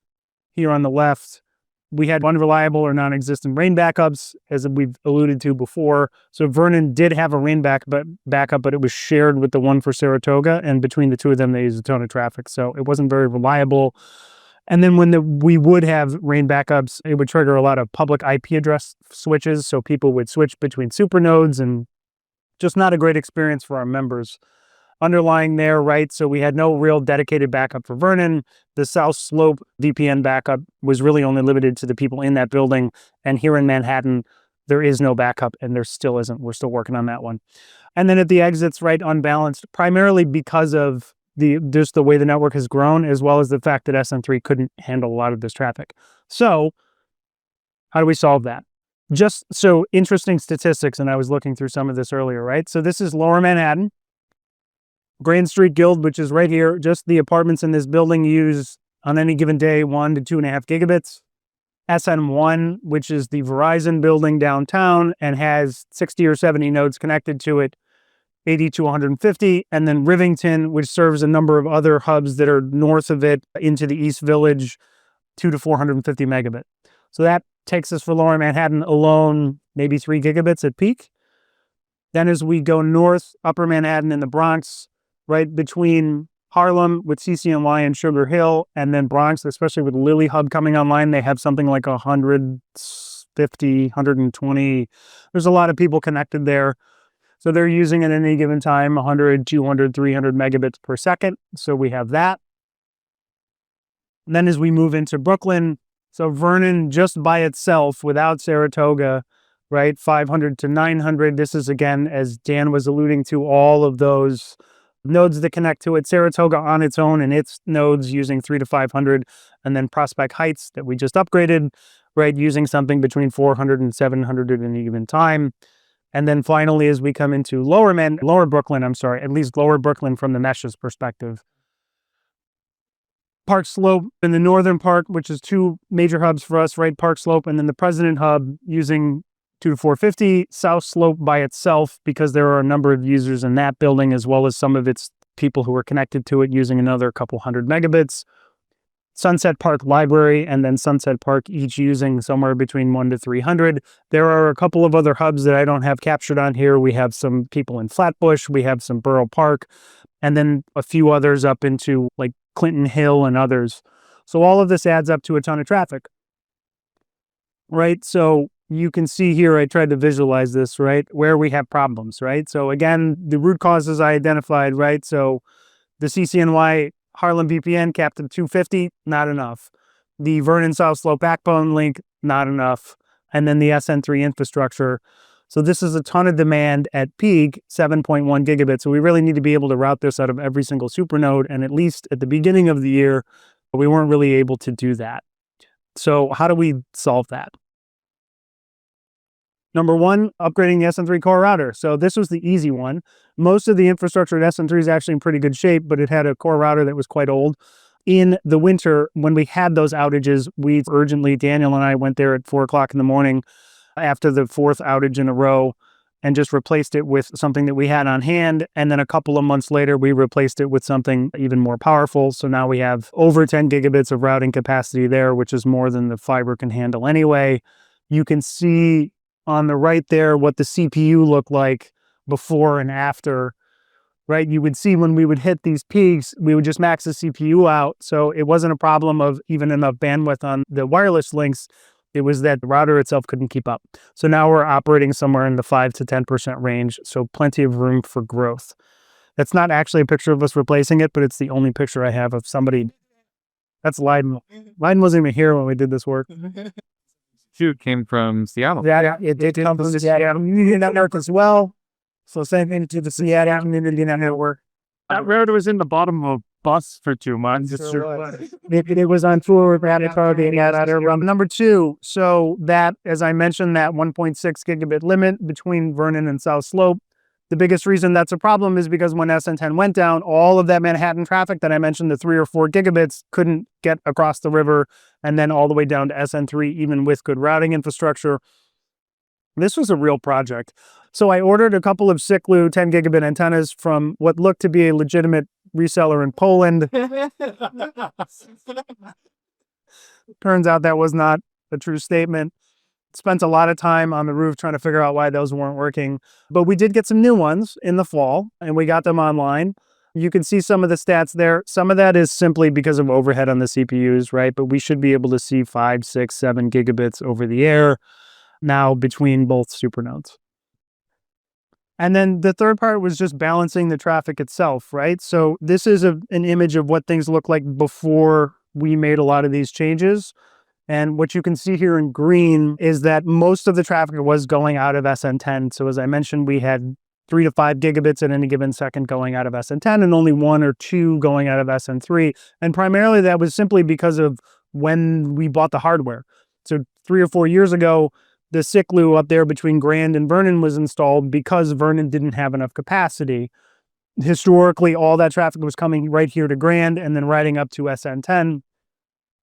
Speaker 1: here on the left, we had unreliable or non-existent rain backups, as we've alluded to before. So Vernon did have a rain backup, but it was shared with the one for Saratoga, and between the two of them, they used a ton of traffic. So it wasn't very reliable. And then when we would have rain backups, it would trigger a lot of public IP address switches. So people would switch between supernodes, and just not a great experience for our members. Underlying there, right? So we had no real dedicated backup for Vernon. The South Slope VPN backup was really only limited to the people in that building. And here in Manhattan, there is no backup, and there still isn't. We're still working on that one. And then at the exits, right, unbalanced, primarily because of just the way the network has grown, as well as the fact that SN3 couldn't handle a lot of this traffic. So how do we solve that? Just so interesting statistics, and I was looking through some of this earlier, right? So this is Lower Manhattan. Grand Street Guild, which is right here, just the apartments in this building use on any given day 1 to 2.5 gigabits. SN1, which is the Verizon building downtown and has 60 or 70 nodes connected to it, 80 to 150. And then Rivington, which serves a number of other hubs that are north of it into the East Village, 2 to 450 megabit. So that takes us for Lower Manhattan alone, maybe 3 gigabits at peak. Then as we go north, Upper Manhattan and the Bronx, right between Harlem with CCNY and Sugar Hill, and then Bronx, especially with Lily Hub coming online, they have something like 150, 120. There's a lot of people connected there. So they're using at any given time 100, 200, 300 megabits per second. So we have that. And then as we move into Brooklyn, so Vernon just by itself without Saratoga, right, 500 to 900. This is, again, as Dan was alluding to, all of those nodes that connect to it. Saratoga on its own and its nodes using 300 to 500, and then Prospect Heights that we just upgraded, right, using something between 400 and 700 at any given time. And then finally, as we come into Lower Brooklyn, at least Lower Brooklyn from the Mesh's perspective, Park Slope in the northern part, which is two major hubs for us, right, Park Slope, and then the President Hub using 2 to 450, South Slope by itself, because there are a number of users in that building, as well as some of its people who are connected to it using another couple hundred megabits. Sunset Park Library and then Sunset Park, each using somewhere between 1 to 300. There are a couple of other hubs that I don't have captured on here. We have some people in Flatbush, we have some Borough Park, and then a few others up into like Clinton Hill and others. So all of this adds up to a ton of traffic, right? So you can see here, I tried to visualize this, right, where we have problems, right? So again, the root causes I identified, right? So the CCNY Harlem VPN capped at 250, not enough. The Vernon South Slope backbone link, not enough. And then the SN3 infrastructure. So this is a ton of demand at peak, 7.1 gigabits. So we really need to be able to route this out of every single supernode. And at least at the beginning of the year, we weren't really able to do that. So how do we solve that? Number one, upgrading the SN3 core router. So this was the easy one. Most of the infrastructure at SN3 is actually in pretty good shape, but it had a core router that was quite old. In the winter, when we had those outages, we urgently, Daniel and I went there at 4 o'clock in the morning after the fourth outage in a row and just replaced it with something that we had on hand. And then a couple of months later, we replaced it with something even more powerful. So now we have over 10 gigabits of routing capacity there, which is more than the fiber can handle anyway. You can see on the right there what the CPU looked like before and after, right? You would see when we would hit these peaks, we would just max the CPU out. So it wasn't a problem of even enough bandwidth on the wireless links. It was that the router itself couldn't keep up. So now we're operating somewhere in the 5 to 10% range. So plenty of room for growth. That's not actually a picture of us replacing it, but it's the only picture I have of somebody. That's Leiden. Leiden wasn't even here when we did this work.
Speaker 3: Shoot came from Seattle.
Speaker 1: Yeah, it did come from Seattle. You need that network as well. So same thing to the Seattle Community Network. That router was in the bottom of a bus for 2 months. It was on tour with Number 2. So that, as I mentioned, that 1.6 gigabit limit between Vernon and South Slope. The biggest reason that's a problem is because when SN10 went down, all of that Manhattan traffic that I mentioned, the 3 or 4 gigabits, couldn't get across the river and then all the way down to SN3, even with good routing infrastructure. This was a real project. So I ordered a couple of Siklu 10 gigabit antennas from what looked to be a legitimate reseller in Poland. Turns out that was not a true statement. Spent a lot of time on the roof trying to figure out why those weren't working. But we did get some new ones in the fall, and we got them online. You can see some of the stats there. Some of that is simply because of overhead on the CPUs, right? But we should be able to see 5, 6, 7 gigabits over the air now between both supernodes. And then the third part was just balancing the traffic itself, right? So this is an image of what things look like before we made a lot of these changes. And what you can see here in green is that most of the traffic was going out of SN10. So as I mentioned, we had 3 to 5 gigabits at any given second going out of SN10 and only 1 or 2 going out of SN3. And primarily that was simply because of when we bought the hardware. So 3 or 4 years ago, the Siklu up there between Grand and Vernon was installed because Vernon didn't have enough capacity. Historically, all that traffic was coming right here to Grand and then riding up to SN10.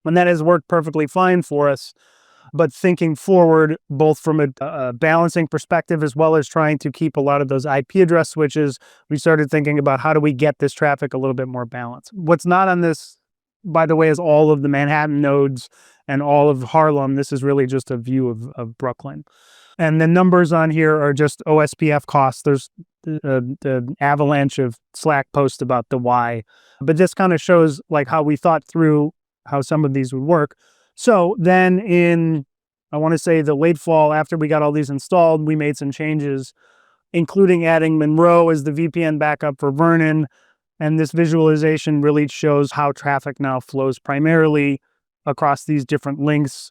Speaker 1: And that has worked perfectly fine for us. But thinking forward, both from a balancing perspective as well as trying to keep a lot of those IP address switches, we started thinking about how do we get this traffic a little bit more balanced. What's not on this, by the way, is all of the Manhattan nodes and all of Harlem. This is really just a view of Brooklyn. And the numbers on here are just OSPF costs. There's the avalanche of Slack posts about the why. But this kind of shows like how we thought through how some of these would work. So then in, I want to say the late fall, after we got all these installed, we made some changes, including adding Monroe as the VPN backup for Vernon. And this visualization really shows how traffic now flows primarily across these different links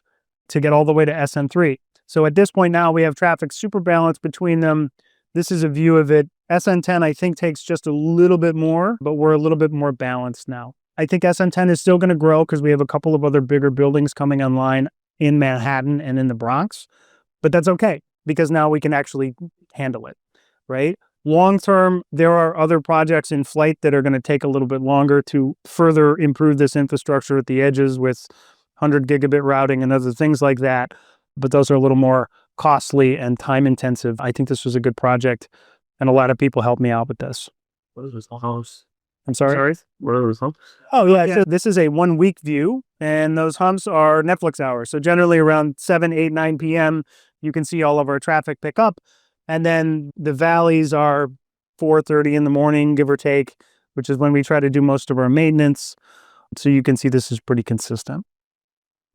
Speaker 1: to get all the way to SN3. So at this point now we have traffic super balanced between them. This is a view of it. SN10 I think takes just a little bit more, but we're a little bit more balanced now. I think SN10 is still going to grow because we have a couple of other bigger buildings coming online in Manhattan and in the Bronx, but that's okay because now we can actually handle it, right? Long term, there are other projects in flight that are going to take a little bit longer to further improve this infrastructure at the edges with 100 gigabit routing and other things like that, but those are a little more costly and time intensive. I think this was a good project and a lot of people helped me out with this.
Speaker 4: What is this house?
Speaker 1: I'm sorry?
Speaker 4: What are those humps?
Speaker 1: Oh, yeah. So this is a 1 week view, and those humps are Netflix hours. So generally around 7, 8, 9 p.m., you can see all of our traffic pick up. And then the valleys are 4:30 in the morning, give or take, which is when we try to do most of our maintenance. So you can see this is pretty consistent.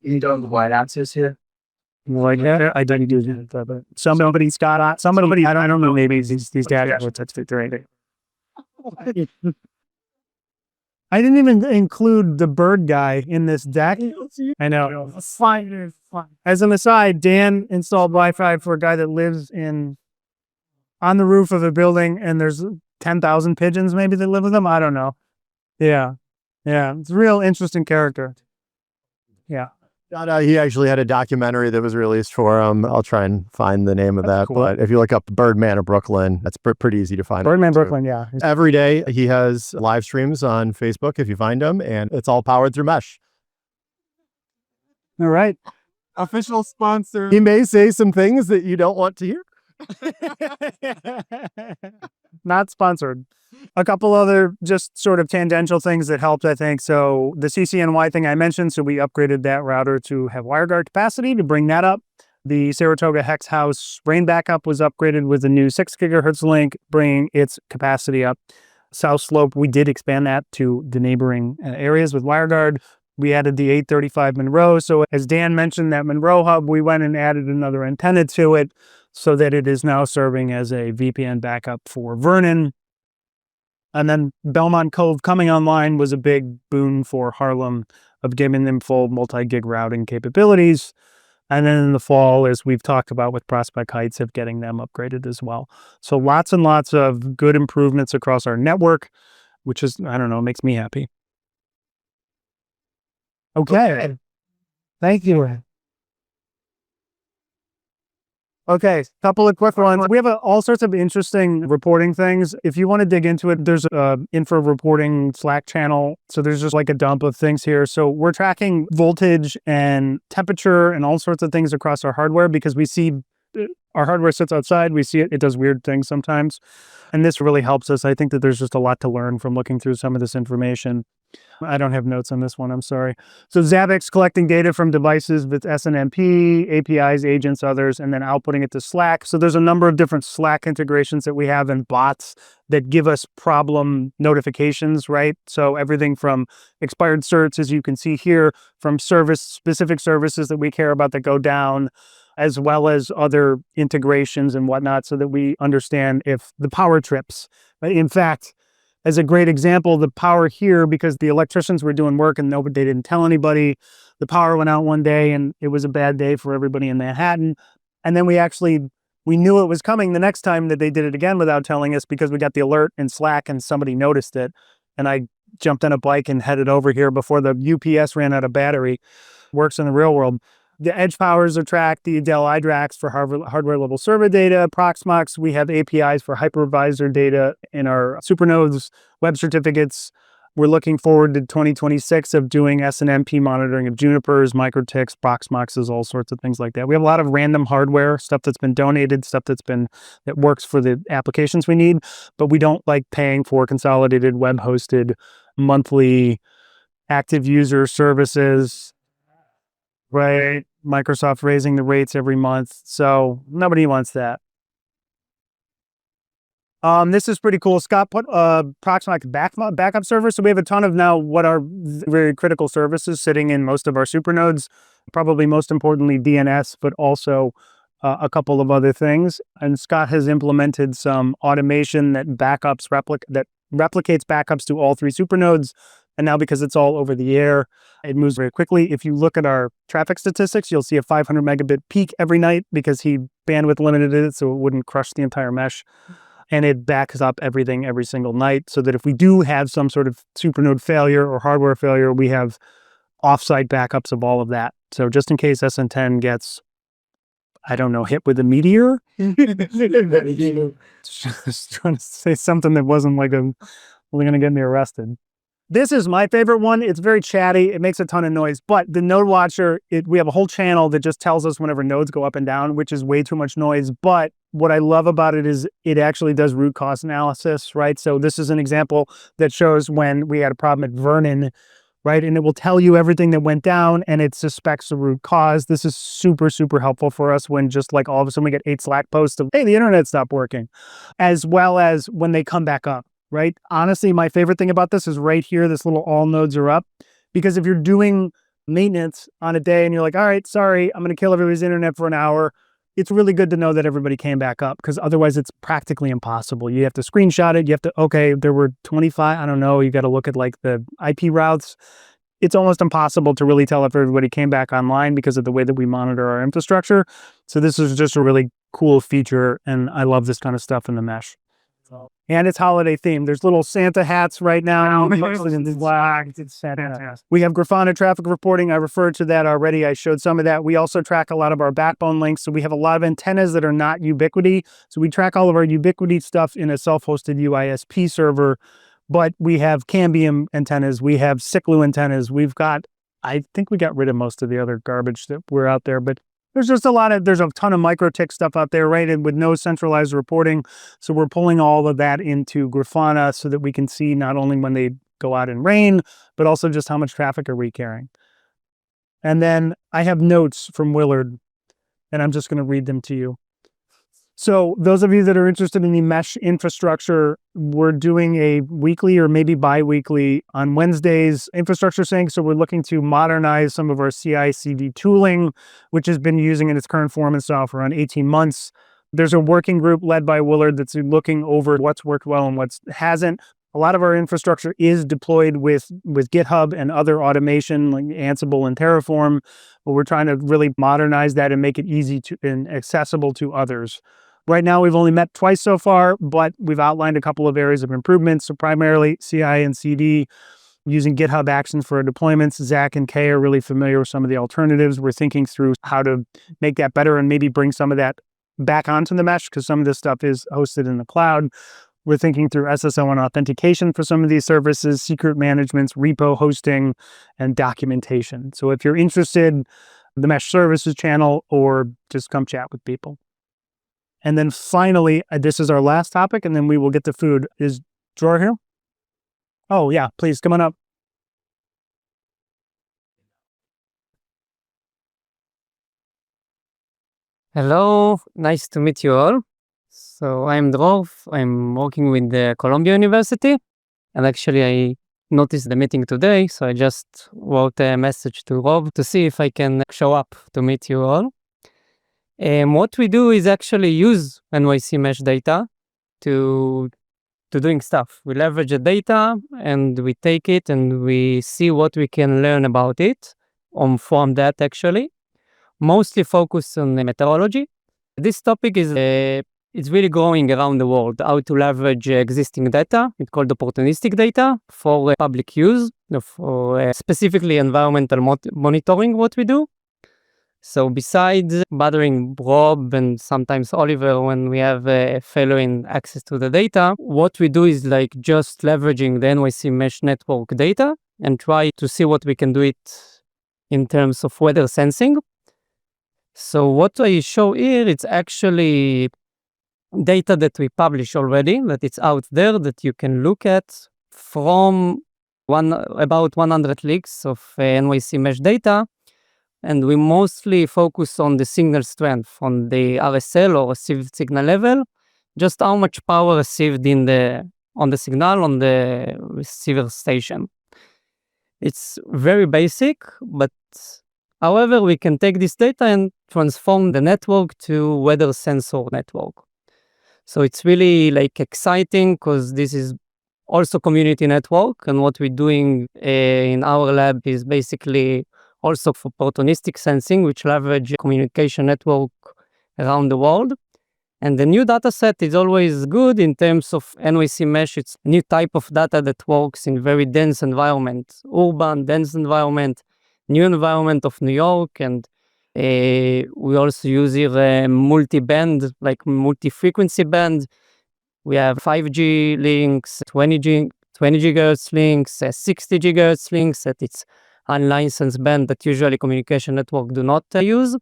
Speaker 4: You don't have white access here?
Speaker 1: Like that, I don't do that, but somebody's got somebody. I don't know. Maybe these guys. That's right. I didn't even include the bird guy in this deck. I know. It's fine. As an aside, Dan installed Wi-Fi for a guy that lives on the roof of a building, and there's 10,000 pigeons maybe that live with him. I don't know. Yeah. It's a real interesting character. Yeah.
Speaker 8: He actually had a documentary that was released for him. I'll try and find the name of that.
Speaker 1: Cool.
Speaker 8: But if you look up Birdman of Brooklyn, that's pretty easy to find.
Speaker 1: Birdman Brooklyn, yeah.
Speaker 8: Every day he has live streams on Facebook if you find him, and it's all powered through Mesh.
Speaker 1: All right.
Speaker 5: Official sponsor.
Speaker 8: He may say some things that you don't want to hear.
Speaker 1: Not sponsored. A couple other just sort of tangential things that helped, I think. So the CCNY thing I mentioned, so we upgraded that router to have WireGuard capacity to bring that up. The Saratoga Hex House rain backup was upgraded with a new 6 gigahertz link, bringing its capacity up. South Slope, we did expand that to the neighboring areas with WireGuard. We added the 835 Monroe. So as Dan mentioned, that Monroe hub, we went and added another antenna to it so that it is now serving as a VPN backup for Vernon. And then Belmont Cove coming online was a big boon for Harlem of giving them full multi-gig routing capabilities. And then in the fall, as we've talked about with Prospect Heights, of getting them upgraded as well. So lots and lots of good improvements across our network. which is, I don't know, makes me happy. Okay. Thank you. Okay, couple of quick ones. We have all sorts of interesting reporting things. If you want to dig into it, there's a info reporting Slack channel. So there's just like a dump of things here. So we're tracking voltage and temperature and all sorts of things across our hardware because we see our hardware sits outside. We see it. It does weird things sometimes. And this really helps us. I think that there's just a lot to learn from looking through some of this information. I don't have notes on this one. I'm sorry. So Zabbix collecting data from devices with SNMP, APIs, agents, others, and then outputting it to Slack. So there's a number of different Slack integrations that we have and bots that give us problem notifications, right? So everything from expired certs, as you can see here, from specific services that we care about that go down, as well as other integrations and whatnot, so that we understand if the power trips. In fact, as a great example, the power here, because the electricians were doing work and they didn't tell anybody, the power went out one day and it was a bad day for everybody in Manhattan. And then we knew it was coming the next time that they did it again without telling us because we got the alert in Slack and somebody noticed it. And I jumped on a bike and headed over here before the UPS ran out of battery. Works in the real world. The edge powers are tracked, the Dell iDRACs for hardware level server data, Proxmox, we have APIs for hypervisor data in our Supernodes, web certificates. We're looking forward to 2026 of doing SNMP monitoring of Junipers, MikroTiks, Proxmoxes, all sorts of things like that. We have a lot of random hardware, stuff that's been donated, stuff that works for the applications we need, but we don't like paying for consolidated web hosted monthly active user services. Right. Microsoft raising the rates every month. So nobody wants that. This is pretty cool. Scott put Proxmox backup server. So we have a ton of now what are very critical services sitting in most of our supernodes, probably most importantly DNS, but also a couple of other things. And Scott has implemented some automation that replicates backups to all three supernodes. And now because it's all over the air, it moves very quickly. If you look at our traffic statistics, you'll see a 500 megabit peak every night because he bandwidth limited it so it wouldn't crush the entire mesh. And it backs up everything every single night so that if we do have some sort of supernode failure or hardware failure, we have offsite backups of all of that. So just in case SN10 gets, I don't know, hit with a meteor. Just trying to say something that wasn't like really going to get me arrested. This is my favorite one. It's very chatty. It makes a ton of noise, but the node watcher, we have a whole channel that just tells us whenever nodes go up and down, which is way too much noise. But what I love about it is it actually does root cause analysis, right? So this is an example that shows when we had a problem at Vernon, right? And it will tell you everything that went down and it suspects the root cause. This is super, super helpful for us when just like all of a sudden we get 8 Slack posts of, hey, the internet stopped working, as well as when they come back up. Right? Honestly, my favorite thing about this is right here, this little all nodes are up. Because if you're doing maintenance on a day and you're like, all right, sorry, I'm going to kill everybody's internet for an hour, it's really good to know that everybody came back up because otherwise it's practically impossible. You have to screenshot it. You have to, okay, there were 25, I don't know, you got to look at like the IP routes. It's almost impossible to really tell if everybody came back online because of the way that we monitor our infrastructure. So this is just a really cool feature and I love this kind of stuff in the mesh. And it's holiday themed. There's little Santa hats right now. We have Grafana traffic reporting. I referred to that already. I showed some of that. We also track a lot of our backbone links. So we have a lot of antennas that are not Ubiquiti. So we track all of our Ubiquiti stuff in a self-hosted UISP server. But we have Cambium antennas. We have Ciclu antennas. I think we got rid of most of the other garbage that were out there. But there's a ton of MikroTik stuff out there, right? And with no centralized reporting. So we're pulling all of that into Grafana so that we can see not only when they go out in rain, but also just how much traffic are we carrying. And then I have notes from Willard, and I'm just going to read them to you. So those of you that are interested in the mesh infrastructure, we're doing a weekly or maybe bi-weekly on Wednesdays infrastructure sync. So we're looking to modernize some of our CI/CD tooling, which has been using in its current form and style for around 18 months. There's a working group led by Willard that's looking over what's worked well and what hasn't. A lot of our infrastructure is deployed with GitHub and other automation like Ansible and Terraform, but we're trying to really modernize that and make it easy to and accessible to others. Right now, we've only met twice so far, but we've outlined a couple of areas of improvements. So primarily CI and CD, using GitHub Actions for our deployments. Zach and Kay are really familiar with some of the alternatives. We're thinking through how to make that better and maybe bring some of that back onto the mesh because some of this stuff is hosted in the cloud. We're thinking through SSO and authentication for some of these services, secret managements, repo hosting, and documentation. So if you're interested in the Mesh Services channel, or just come chat with people. And then finally, this is our last topic, and then we will get to food. Is Dror here? Oh, yeah, please come on up.
Speaker 9: Hello, nice to meet you all. So I'm Dror. I'm working with the Columbia University, and actually I noticed the meeting today, so I just wrote a message to Rob to see if I can show up to meet you all. What we do is actually use NYC Mesh data to doing stuff. We leverage the data and we take it and we see what we can learn about it from that actually. Mostly focused on the meteorology. This topic is it's really growing around the world, how to leverage existing data. It's called opportunistic data for public use, for specifically environmental monitoring, what we do. So besides bothering Rob and sometimes Oliver when we have a failure in access to the data, what we do is like just leveraging the NYC Mesh network data and try to see what we can do it in terms of weather sensing. So what I show here, it's actually data that we publish already, that it's out there that you can look at from about 100 leaks of NYC Mesh data. And we mostly focus on the signal strength, on the RSL or received signal level, just how much power received on the signal on the receiver station. It's very basic, but however, we can take this data and transform the network to weather sensor network. So it's really like exciting because this is also community network, and what we're doing in our lab is basically also for opportunistic sensing, which leverage communication network around the world. And the new data set is always good in terms of NYC Mesh. It's a new type of data that works in very dense environment, urban, dense environment, new environment of New York. And we also use here multi-band, like multi-frequency band. We have 5G links, 20 gigahertz links, 60 gigahertz links that it's unlicensed band that usually communication network do not use,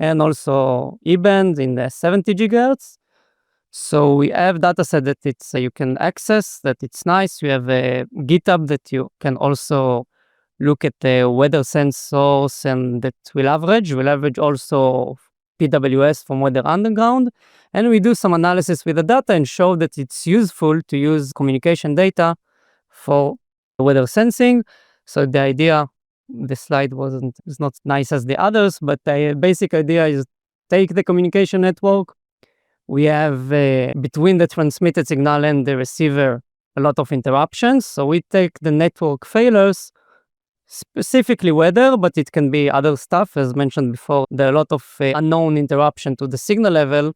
Speaker 9: and also E-band in the 70 gigahertz. So we have data set that it's you can access, that it's nice. We have a GitHub that you can also look at the weather sensors and that we leverage. We leverage also PWS from Weather Underground, and we do some analysis with the data and show that it's useful to use communication data for weather sensing. So the idea, the slide is not nice as the others, but the basic idea is take the communication network. We have between the transmitted signal and the receiver a lot of interruptions. So we take the network failures, specifically weather, but it can be other stuff. As mentioned before, there are a lot of unknown interruption to the signal level,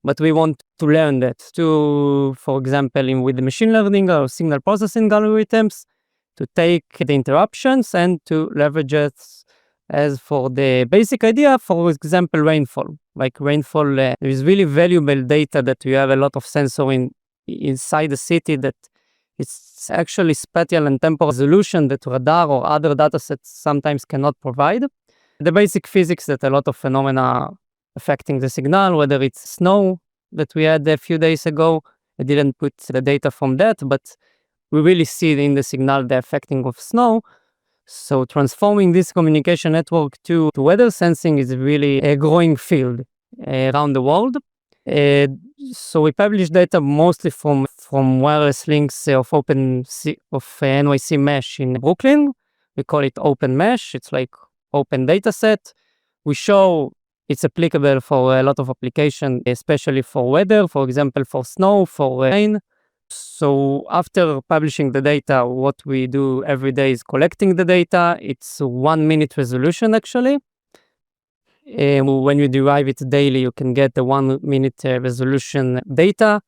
Speaker 9: but we want to learn that to, for example, with the machine learning or signal processing algorithms, to take the interruptions and to leverage it as for the basic idea, for example, rainfall. Like rainfall, there is really valuable data that we have a lot of sensor inside the city that it's actually spatial and temporal resolution that radar or other data sets sometimes cannot provide. The basic physics that a lot of phenomena affecting the signal, whether it's snow that we had a few days ago, I didn't put the data from that, but we really see in the signal the affecting of snow. So transforming this communication network to weather sensing is really a growing field around the world. So we publish data mostly from wireless links of NYC Mesh in Brooklyn. We call it Open Mesh. It's like open data set. We show it's applicable for a lot of applications, especially for weather, for example, for snow, for rain. So after publishing the data, what we do every day is collecting the data. It's a 1 minute resolution actually. When you derive it daily, you can get the 1 minute resolution data.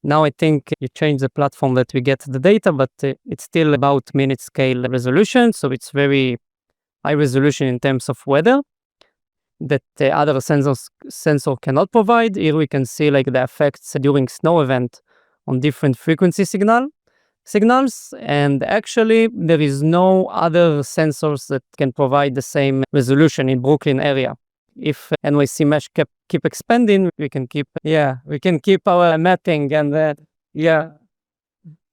Speaker 9: Now I think you change the platform that we get the data, but it's still about minute scale resolution. So it's very high resolution in terms of weather that the other sensor cannot provide. Here we can see like the effects during snow event on different frequency signals. And actually there is no other sensors that can provide the same resolution in Brooklyn area. If NYC Mesh keep expanding, we can keep our mapping and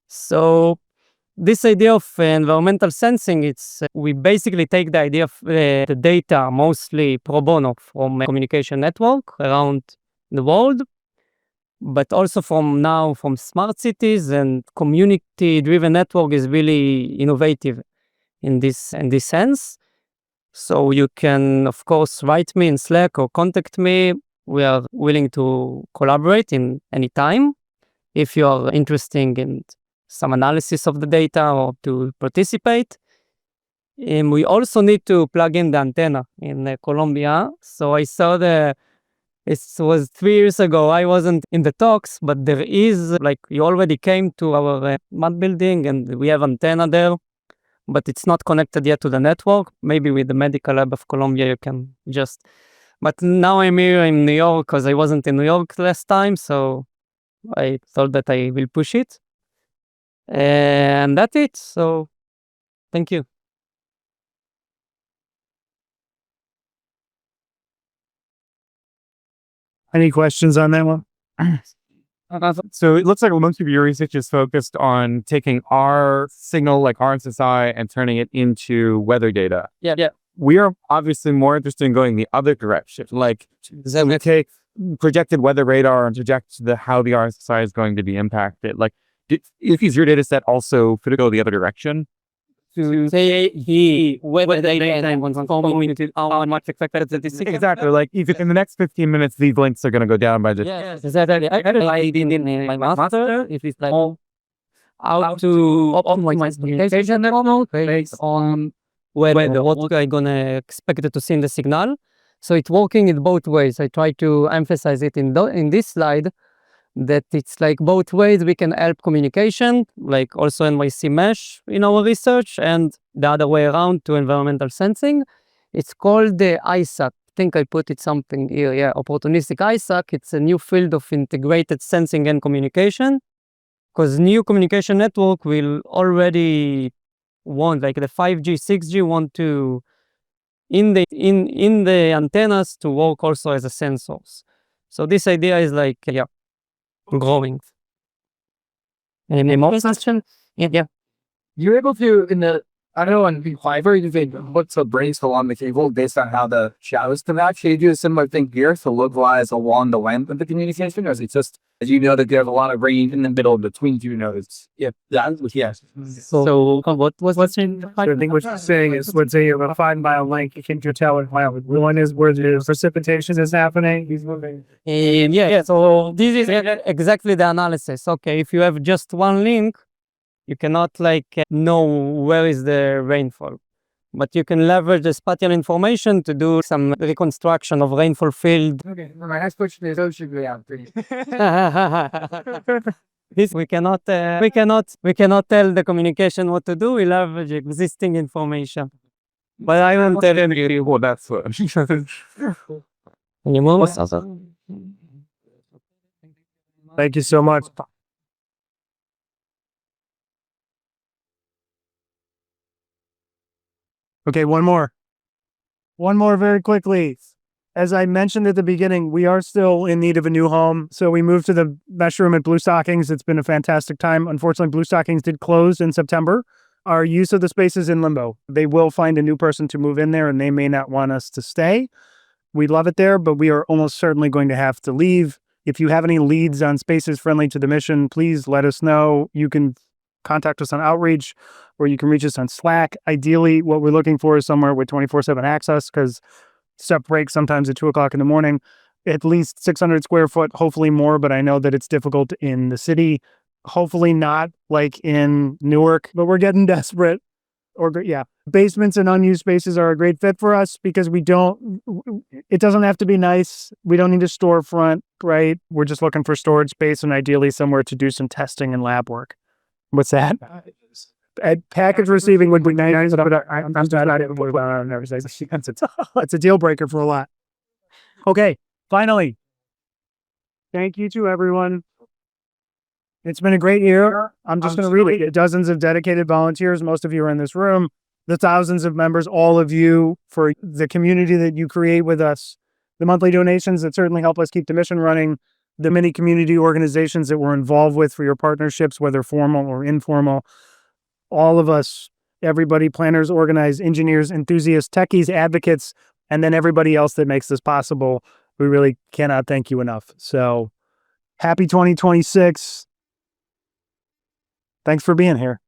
Speaker 9: So this idea of environmental sensing, we basically take the idea of the data mostly pro bono from a communication network around the world, but also from smart cities, and community-driven network is really innovative in this sense. So you can, of course, write me in Slack or contact me. We are willing to collaborate in any time if you are interested in some analysis of the data or to participate. We also need to plug in the antenna in Colombia. So I saw it was 3 years ago. I wasn't in the talks, but there is, like, you already came to our MAT building and we have antenna there, but it's not connected yet to the network. Maybe with the Medical Lab of Colombia, you can but now I'm here in New York because I wasn't in New York last time. So I thought that I will push it. And that's it. So thank you.
Speaker 1: Any questions on that one?
Speaker 10: So it looks like most of your research is focused on taking our signal, like RSSI, and turning it into weather data.
Speaker 9: Yeah.
Speaker 10: We are obviously more interested in going the other direction. Like, we take projected weather radar and project how the RSSI is going to be impacted. Like, if your data set also could it go the other direction?
Speaker 9: To say whether data was coming how much expected statistics.
Speaker 10: Exactly. Like, if in the next 15 minutes these links are going to go down by this.
Speaker 9: Yes, exactly. I did in my master. If it's like how to optimize communication network based on what I'm gonna expect to see in the signal. So it's working in both ways. I try to emphasize it in this slide that it's like both ways we can help communication, like also NYC Mesh in our research, and the other way around to environmental sensing. It's called the ISAC. I think I put it something here. Yeah, opportunistic ISAC. It's a new field of integrated sensing and communication, because new communication network will already want, like the 5G, 6G want to in the antennas to work also as a sensors. So this idea is like growing. Any more questions? Yeah.
Speaker 3: You're able to, I don't know, on Fiverr, you can put some brainstorm on the cable based on how the shadows come out. Should you do a similar thing here to localize along the length of the communication? Or is it just, as you know, that there's a lot of range in the middle between two nodes? Yeah, yes.
Speaker 9: So what's in
Speaker 1: I think what you're saying is, let's say you have a 5 mile link, you can tell it mile. One is where the precipitation is happening. He's moving.
Speaker 9: So this is exactly the analysis. Okay, if you have just one link, you cannot know where is the rainfall, but you can leverage the spatial information to do some reconstruction of rainfall field.
Speaker 3: Okay, my next question is ocean layout.
Speaker 9: This we cannot tell the communication what to do. We leverage existing information, but I won't tell you.
Speaker 10: Well, that's what.
Speaker 1: Thank you so much. Okay, one more very quickly. As I mentioned at the beginning, we are still in need of a new home. So we moved to the mesh room at Blue Stockings. It's been a fantastic time. Unfortunately, Blue Stockings did close in September. Our use of the space is in limbo. They will find a new person to move in there and they may not want us to stay. We love it there, but we are almost certainly going to have to leave. If you have any leads on spaces friendly to the mission, please let us know. You can contact us on Outreach, or you can reach us on Slack. Ideally, what we're looking for is somewhere with 24/7 access, because stuff breaks sometimes at 2:00 in the morning. At least 600 square foot, hopefully more, but I know that it's difficult in the city. Hopefully not like in Newark, but we're getting desperate. basements and unused spaces are a great fit for us because it doesn't have to be nice. We don't need a storefront, right? We're just looking for storage space and ideally somewhere to do some testing and lab work. What's that? Package receiving would be nice, but I'm not it's a deal breaker for a lot. Okay, finally, thank you to everyone. It's been a great year. I'm just going to read it. Dozens of dedicated volunteers. Most of you are in this room. The thousands of members, all of you, for the community that you create with us. The monthly donations that certainly help us keep the mission running. The many community organizations that we're involved with for your partnerships, whether formal or informal. All of us, everybody, planners, organizers, engineers, enthusiasts, techies, advocates, and then everybody else that makes this possible. We really cannot thank you enough. So happy 2026. Thanks for being here.